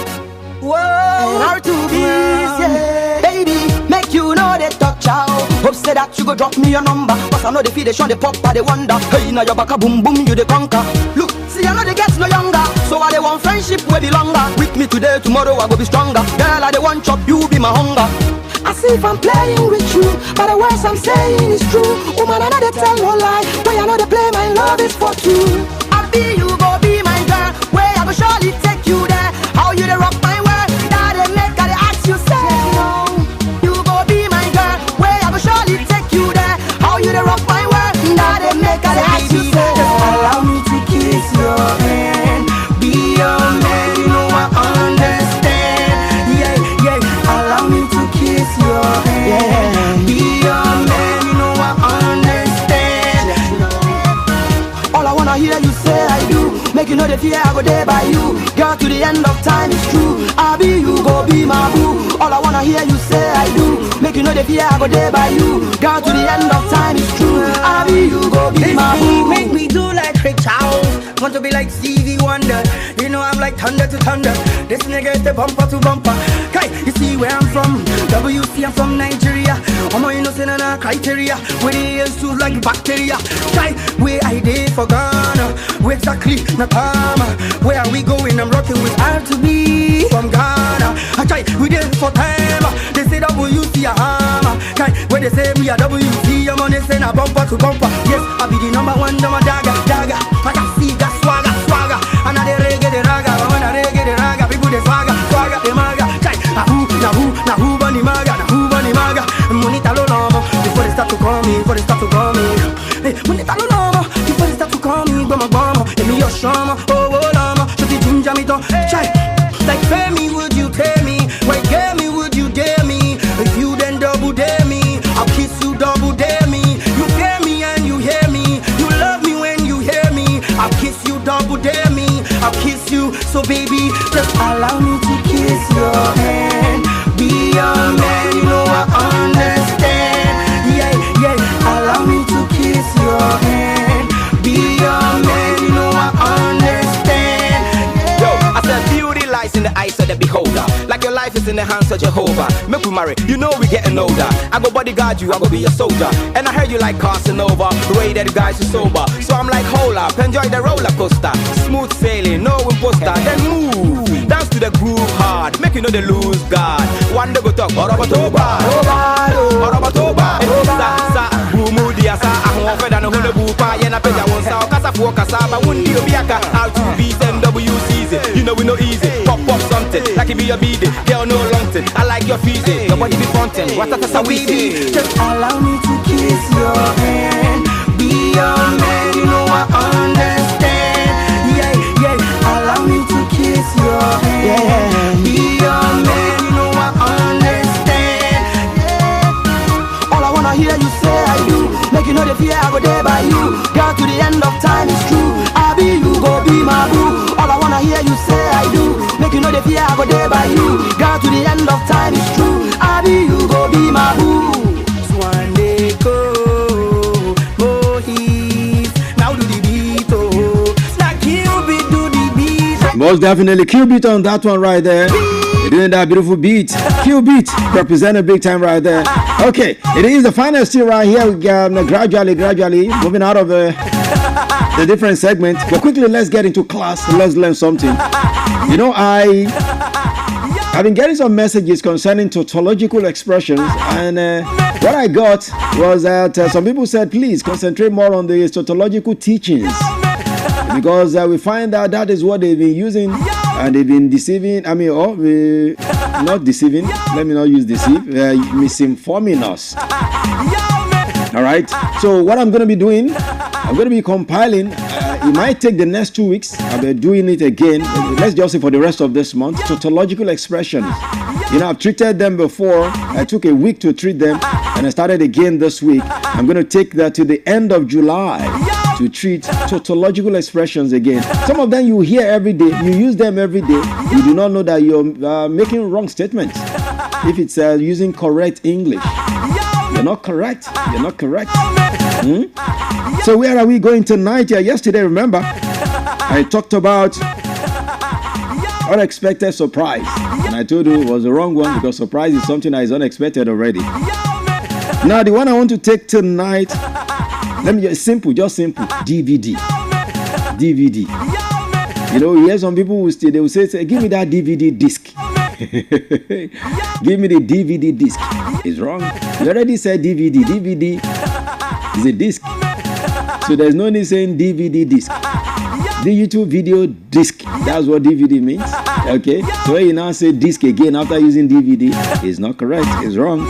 Speaker 15: Whoa, hard to be, yeah. Baby, make you know they touch out. Hope say that you go drop me your number. Cause I know they feel they show they pop but they wonder. Hey, now your back a boom boom, you they conquer. Look, see I know they get no younger. So I they want friendship will be longer. With me today, tomorrow I go be stronger. Girl, I they want chop, you be my hunger. I see if I'm playing with you, but the words I'm saying is true. Woman, I know they tell no lie. Where I know they play, my love is for two. I be you, go be my girl. Where I go surely take you there. How you they rock my world? That they make, I they ask you say no. You go be my girl. Where I go surely take you there. How you they rock my world? That they make, I they ask you say. Allow me to kiss your hand. Be your man, you know I understand. Yeah, yeah. Allow me to kiss your hand. Be your man, you know I understand. All I wanna hear you say I do. Make you know the fear I go there by you. Girl, to the end of time it's true. I be you, go be my boo. All I wanna hear you say I do. Make you know the fear I go there by you. Girl, to the end of time it's true. I be you, go be my boo.
Speaker 18: Make me do like Ray Charles. Want to be like Stevie Wonder. You know I'm like thunder to thunder. This nigga is the bumper to bumper. Okay, you see where I'm from? WC, I'm from Nigeria. I'm on innocent and a criteria. Where they used to like bacteria. Try where I did for Ghana. Where exactly Nakama. Where are we going? I'm rocking with R2B from Ghana. I try we did for time. They say WC a hammer. Try where they say me a WC. I'm on this and a bumper to bumper. Yes, I be the number one, number dagger. I can see that swagger. And I reggae the raga. When I reggae the raga, people they swagger, the maga. Try na who bunny maga, Monita lo lomo. Before they start to call me, Hey, monita lo lomo. Before they start to call me, bama. Emi yo shama, oh lama. Shoti ginger me to try. Like pay me, would you pay me? Wait, get me, would you dare me? If you then double dare me, I'll kiss you double dare me. You fear me and you hear me. You love me when you hear me. I'll kiss you double dare me. I'll kiss you, so baby, just allow me to kiss your hand. Be your man, you know I understand. Yeah, allow me to kiss your hand. Be your man, you know I understand.
Speaker 19: Yo, I said beauty lies in the eyes of the beholder. Like your life is in the hands of Jehovah. Make we marry, you know we getting older. I go bodyguard you, I go be your soldier. And I heard you like Casanova, rated guys who sober. So I'm like, hold up, enjoy the roller coaster. Smooth sailing, no imposter. Then move, dance to the groove hard. Make you know the lose guard. One day go talk, Orabatoba, Sa, Bumudia, Sa, I'm offered and a hula boopa. Yena Peja won't sound Casafu, Casaba, Wundi, Obiaka, R2B, MWCZ. You know we no easy. Pop something, like it be a beat. Girl, no long thing. I like your feet, your body be frontin'. What that's a weedy.
Speaker 15: Just allow me to kiss your hand. Be your man, you know I understand. Yeah, allow me to kiss your hand. Be your man, you know I understand. All I wanna hear you say I do. Make you know the fear I go there by you. Girl, to the end of time is true. I be you, go be my boo. All I wanna hear you say I do. Make you know the fear I go there by you. Girl, to the end of time is true. I be you, go be my boo.
Speaker 18: One day go, Mohis. Now do the beat, oh. Like Cupid do the beat.
Speaker 5: Most definitely Cupid on that one right there. You're doing that beautiful beat. Cupid representing big time right there. Okay, it is the final still right here. We gradually moving out of the different segments. But quickly, let's get into class. Let's learn something. You know, I've been getting some messages concerning tautological expressions, and what I got was that some people said, please concentrate more on the tautological teachings, because we find that that is what they've been using, and they've been deceiving. I mean, not deceiving. Let me not use deceive. Misinforming us. All right. So what I'm going to be doing, I'm going to be compiling. It might take the next 2 weeks. I'll be doing it again. Let's just say for the rest of this month. Tautological expressions. You know, I've treated them before. I took a week to treat them. And I started again this week. I'm going to take that to the end of July to treat tautological expressions again. Some of them you hear every day. You use them every day. You do not know that you're making wrong statements. If it's using correct English. You're not correct. You're not correct. So where are we going tonight? Yesterday, remember, I talked about unexpected surprise. And I told you it was the wrong one because surprise is something that is unexpected already. Now, the one I want to take tonight, let me just simple. DVD. You know, you hear some people who they will say, give me that DVD disc. Give me the DVD disc. It's wrong. You already said DVD. DVD is a disc. So there's no need saying DVD disc. Digital video disc. That's what DVD means. Okay. So when you now say disc again after using DVD, it's not correct. It's wrong.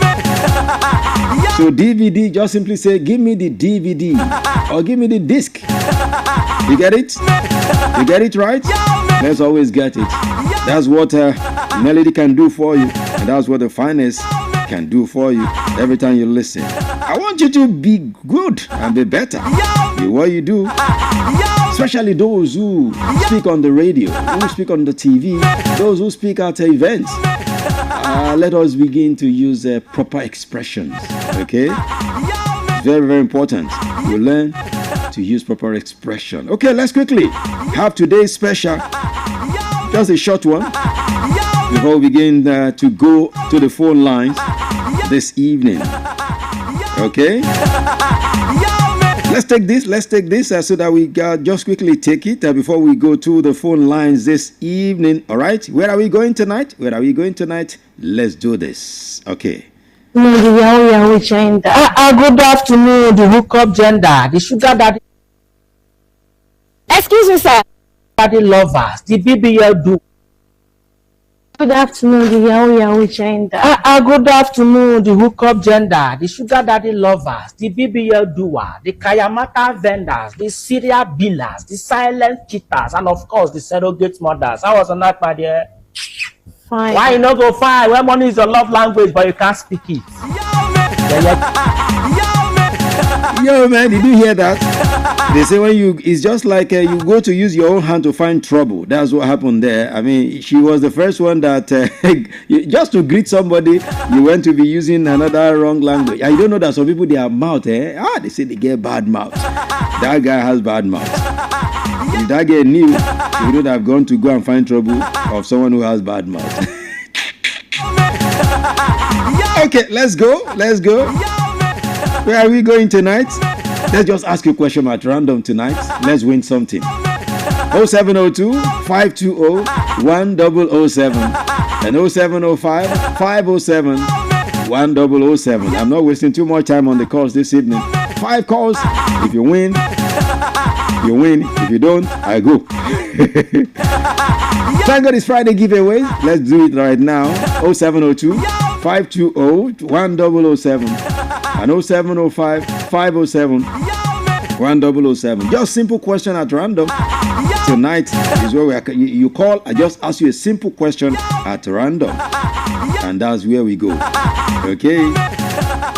Speaker 5: So DVD, just simply say, give me the DVD or give me the disc. You get it? You get it right? Let's always get it. That's what Melody can do for you. And that's what the finest can do for you every time you listen. I want you to be good and be better in what you do. Especially those who speak on the radio, who speak on the TV, those who speak at events. Let us begin to use proper expressions. Okay? It's very, very important. You learn to use proper expression. Okay, let's quickly have today's special. Just a short one before we begin to go to the phone lines this evening. Okay? Let's take this so that we just quickly take it before we go to the phone lines this evening. All right? Where are we going tonight? Let's do this. Okay.
Speaker 20: Good afternoon, the hookup gender, the sugar daddy. Excuse me, sir. Daddy lovers, the BBL do. Good afternoon, the Yahoo gender. Good afternoon, the hookup gender, the sugar daddy lovers, the BBL doer, the Kayamata vendors, the serial billers, the silent cheaters, and of course the surrogate mothers. How was the night, my dear? Fine. Why you not go fine? When money is your love language, but you can't speak it.
Speaker 5: Yo, man, did you hear that? They say it's just like you go to use your own hand to find trouble. That's what happened there. I mean, she was the first one that just to greet somebody, you went to be using another wrong language. And you don't know that some people, their mouth, they say they get bad mouth. That guy has bad mouth. If that guy knew, he would have gone to go and find trouble of someone who has bad mouth. Okay, let's go. Where are we going tonight? Let's just ask you a question at random tonight. Let's win something. 0702-520-1007 and 0705-507-1007. I'm not wasting too much time on the calls this evening. 5 calls. If you win, you win. If you don't, I go. Thank God it's Friday giveaway. Let's do it right now. 0702-520-1007 and 0705-507-1007. Just simple question at random. Tonight is where you call. I just ask you a simple question at random, and that's where we go. Okay.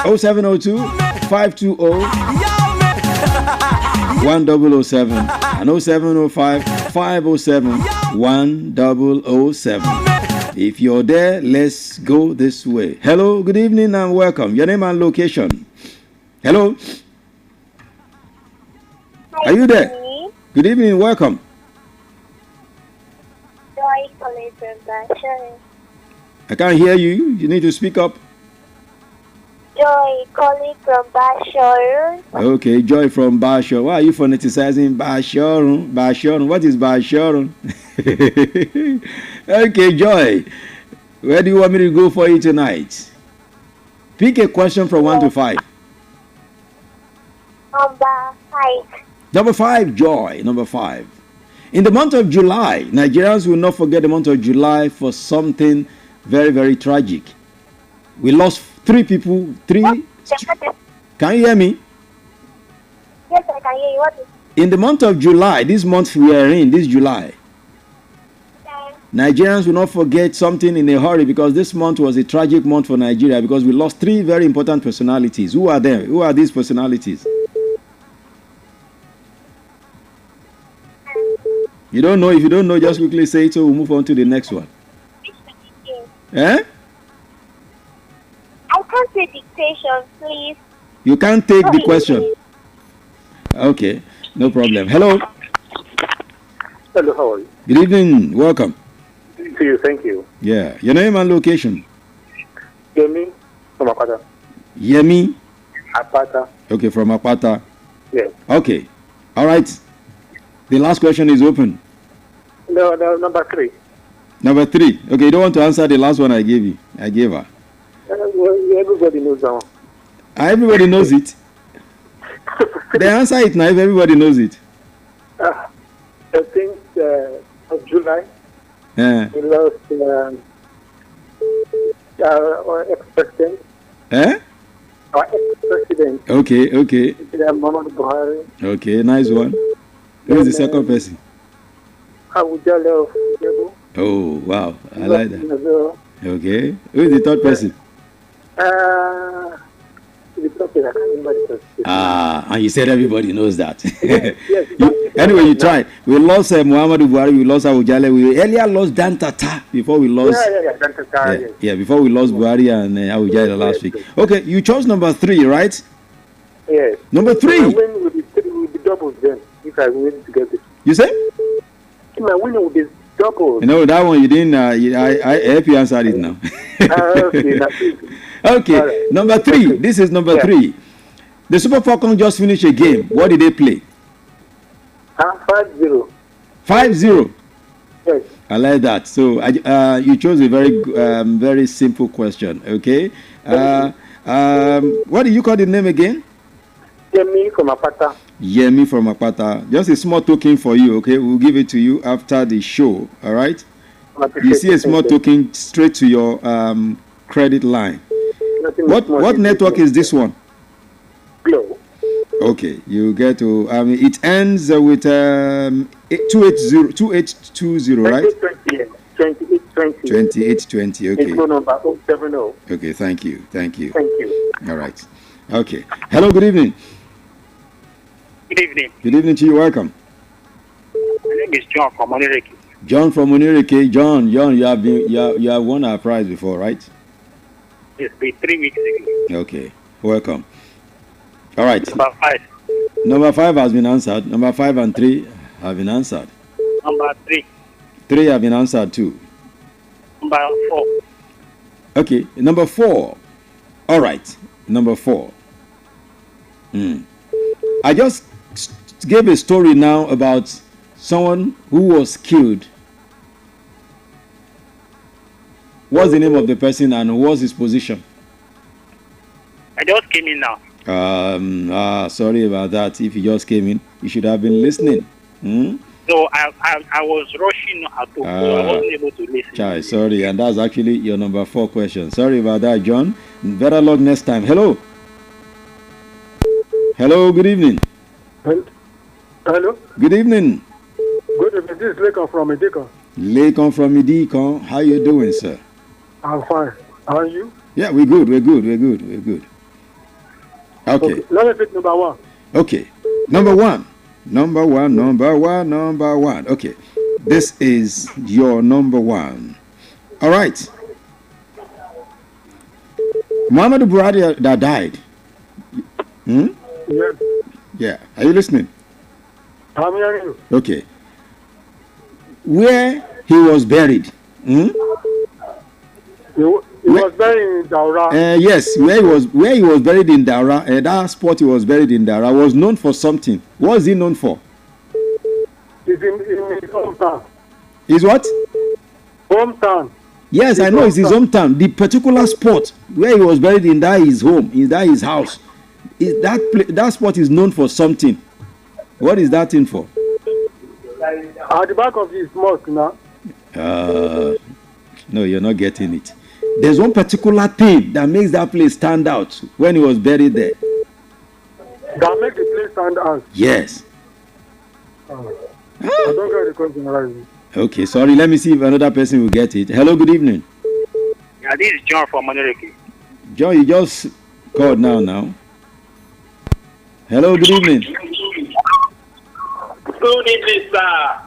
Speaker 5: 0702-520-1007 and 0705-507-1007. If you're there, let's go this way. Hello, good evening and welcome. Your name and location. Hello. Are you there? Good evening, welcome.
Speaker 21: Joy calling from Basharun.
Speaker 5: I can't hear you. You need to speak up.
Speaker 21: Joy calling from Basharun.
Speaker 5: Okay, Joy from Basharun. Why are you phoneticizing Basharun? Basharun. What is Basharun? Okay, Joy. Where do you want me to go for you tonight? Pick a question from 1 to 5.
Speaker 21: Number 5.
Speaker 5: Number 5, Joy. Number 5. In the month of July, Nigerians will not forget the month of July for something very, very tragic. We lost 3 people. 3. Can you hear me?
Speaker 21: Yes, I can hear you. What is?
Speaker 5: In the month of July, this month we are in, this July, Nigerians will not forget something in a hurry, because this month was a tragic month for Nigeria, because we lost 3 very important personalities. Who are them? Who are these personalities? You don't know? If you don't know, just quickly say it, so we'll move on to the next one. Eh?
Speaker 21: I can't take dictation, please.
Speaker 5: You can't take the question. Okay, no problem. Hello.
Speaker 1: Hello, how are you?
Speaker 5: Good evening. Welcome.
Speaker 1: To you, thank you.
Speaker 5: Yeah. Your name and location?
Speaker 1: Yemi from Apata.
Speaker 5: Yemi?
Speaker 1: Apata.
Speaker 5: Okay, from Apata.
Speaker 1: Yes.
Speaker 5: Okay. All right. The last question is open.
Speaker 1: No, number 3.
Speaker 5: Number 3. Okay, you don't want to answer the last one I gave you. I gave her.
Speaker 1: Well, everybody knows that one.
Speaker 5: Everybody knows it. They answer it now if everybody knows it.
Speaker 1: I think of July.
Speaker 5: Yeah.
Speaker 1: We lost our ex-president.
Speaker 5: Eh?
Speaker 1: Our ex-president.
Speaker 5: Okay.
Speaker 1: Muhammadu Buhari.
Speaker 5: Okay, nice one. Who is the second person?
Speaker 1: Awujale of Ijebu.
Speaker 5: Oh, wow. I like that. Okay. Who is the third person?
Speaker 1: The third person, I can't remember the third person.
Speaker 5: And you said everybody knows that.
Speaker 1: Yes.
Speaker 5: Anyway, you tried. We lost Muhammadu Buhari, we lost Awujale. We earlier lost Dan Tata before we lost.
Speaker 1: Dan Tata, yes.
Speaker 5: Yeah, before we lost Buhari and Awujale last week. Okay, you chose number 3, right?
Speaker 1: Yes.
Speaker 5: Number 3.
Speaker 1: I win with the doubles then, if I win to get it.
Speaker 5: You say?
Speaker 1: If I win with the doubles.
Speaker 5: No, that one you didn't. I help you answer it now.
Speaker 1: Okay, that's it.
Speaker 5: Okay,
Speaker 1: Right.
Speaker 5: number 3. This is number 3. The Super Falcons just finished a game. What did they play?
Speaker 1: 5-0.
Speaker 5: 5-0.
Speaker 1: Yes.
Speaker 5: I like that. So you chose a very simple question. Okay. What do you call the name again?
Speaker 1: Yemi from Apata.
Speaker 5: Yemi from Apata. Just a small token for you. Okay, we'll give it to you after the show. All right. You see a small token straight to your credit line. What network is this one?
Speaker 1: Glow.
Speaker 5: Okay, you get to. It ends with 2820, right?
Speaker 1: 2820.
Speaker 5: 2820. Okay.
Speaker 1: Info number 070.
Speaker 5: Okay. Thank you.
Speaker 1: Thank you.
Speaker 5: All right. Okay. Hello. Good evening.
Speaker 22: Good evening.
Speaker 5: Good evening to you. Welcome.
Speaker 22: My name is John from Onireke.
Speaker 5: John from Onireke. John, you have won our prize before, right?
Speaker 22: Yes, 3 weeks ago.
Speaker 5: Okay. Welcome. All right.
Speaker 22: Number 5.
Speaker 5: Number 5 has been answered. Number 5 and 3 have been answered.
Speaker 22: Number 3.
Speaker 5: 3 have been answered too.
Speaker 22: Number 4.
Speaker 5: Okay. Number 4. All right. Number 4. I just gave a story now about someone who was killed. What's the name of the person and what's his position?
Speaker 22: I just came in now.
Speaker 5: Sorry about that. If you just came in, you should have been listening.
Speaker 22: So I was rushing out, so I wasn't able to listen.
Speaker 5: Sorry, and that's actually your number 4 question. Sorry about that, John. Better luck next time. Hello. Hello, good evening.
Speaker 1: Hello.
Speaker 5: Good evening.
Speaker 1: Good evening. This is Lekon from Idikon.
Speaker 5: Lekon from Idikon. How you doing, sir?
Speaker 1: I'm fine. How are you?
Speaker 5: Yeah, we're good. Okay.
Speaker 1: Let me pick number 1.
Speaker 5: Okay. Number one. Okay. This is your number 1. All right. Muhammadu Buhari that died.
Speaker 1: Yes.
Speaker 5: Yeah. Are you listening?
Speaker 1: I'm hearing you.
Speaker 5: Okay. Where he was buried?
Speaker 1: He was buried in Daura.
Speaker 5: Yes, where he was buried in Daura, that spot he was buried in Daura was known for something. What was he known for?
Speaker 1: It's in his hometown.
Speaker 5: His what?
Speaker 1: Hometown.
Speaker 5: Yes, I know it's his hometown. The particular spot where he was buried in that his home, in that his house. That spot is known for something. What is that thing for?
Speaker 1: At the back of his mosque now.
Speaker 5: No, you're not getting it. There's one particular thing that makes that place stand out when he was buried there.
Speaker 1: That makes the place stand out?
Speaker 5: Yes.
Speaker 1: I don't get the question right.
Speaker 5: Okay, sorry. Let me see if another person will get it. Hello, good evening.
Speaker 22: Yeah, this is John from Manereki.
Speaker 5: John, you just called now. Hello, good evening.
Speaker 22: Good evening, sir.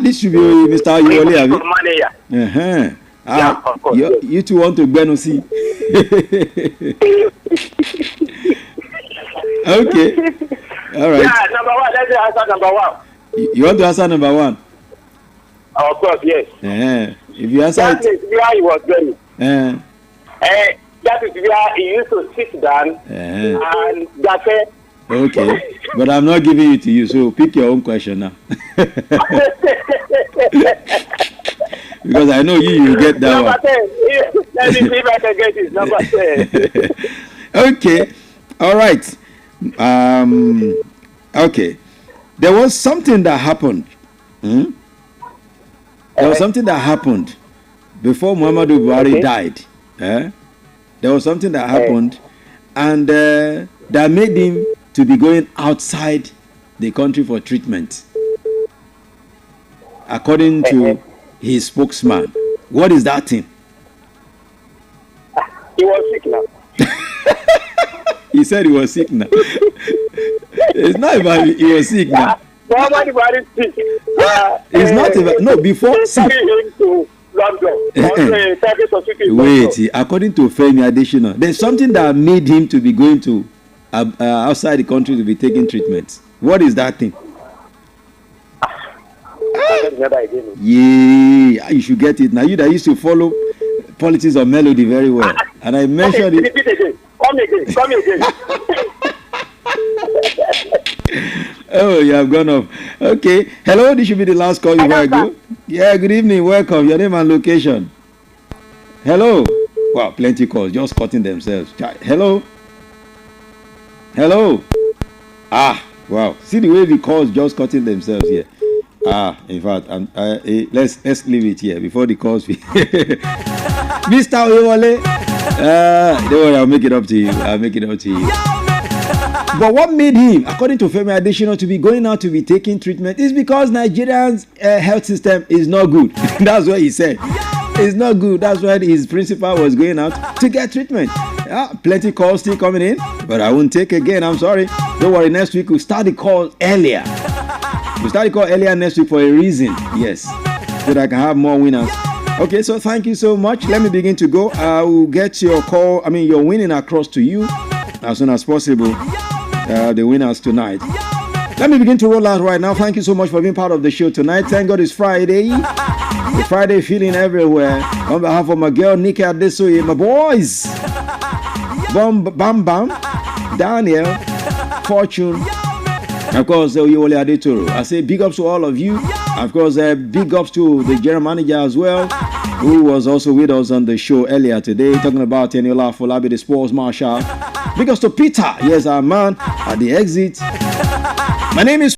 Speaker 5: This should be Mr. Ayewole, have you?
Speaker 22: Yeah, of course.
Speaker 5: You two want to see. Okay. All right.
Speaker 22: Yeah, number one. Let's answer number one.
Speaker 5: You want to answer number one?
Speaker 22: Of course, yes.
Speaker 5: If you answer
Speaker 22: that is where he was going. That is where he used to sit down and that's it.
Speaker 5: Okay, but I'm not giving it to you, so pick your own question now. Because I know you get that
Speaker 22: number 10. Let me see if I can get it. Number
Speaker 5: 10. Okay, all right. Okay, there was something that happened. There was something that happened before Muhammadu Buhari died. There was something that happened, and that made him to be going outside the country for treatment, according to his spokesman. What is that thing?
Speaker 22: He was sick now.
Speaker 5: He said he was sick now. It's not about he was sick now.
Speaker 22: Muhammadu Buhari is sick.
Speaker 5: It's not about, no, before sick. Wait, according to Femi Adesina, there's something that made him to be going to outside the country to be taking treatment. What is that thing? Yeah, you should get it now. You that used to follow politics of melody very well, and I mentioned it.
Speaker 22: Repeat again. Come again.
Speaker 5: Oh, you have gone off. Okay. Hello, this should be the last call before I go. Yeah, good evening. Welcome. Your name and location. Hello. Wow, plenty calls. Just cutting themselves. Hello. Hello. Wow. See the way the calls just cutting themselves here. In fact, let's leave it here before the calls. Mr. Oyewole. Don't worry, I'll make it up to you. But what made him, according to Femi Adesina, to be going out to be taking treatment is because Nigeria's health system is not good. That's what he said. It's not good. That's why his principal was going out to get treatment. Plenty calls still coming in, but I won't take again. I'm sorry. Don't worry. Next week we'll start the call earlier. We'll start the call earlier next week for a reason. Yes, so that I can have more winners. Okay, so thank you so much. Let me begin to go. I will get your call. Your winning across to you as soon as possible. The winners tonight. Let me begin to roll out right now. Thank you so much for being part of the show tonight. Thank God it's Friday. The Friday feeling everywhere. On behalf of my girl Nikki Adesoye, my boys, Bam Bam, Daniel, Fortune, and of course Oyewole Adetoro. I say big ups to all of you. Of course, big ups to the general manager as well, who was also with us on the show earlier today, talking about Eniola Folabi, the sports marshal. Big ups to Peter, yes, our man at the exit. My name is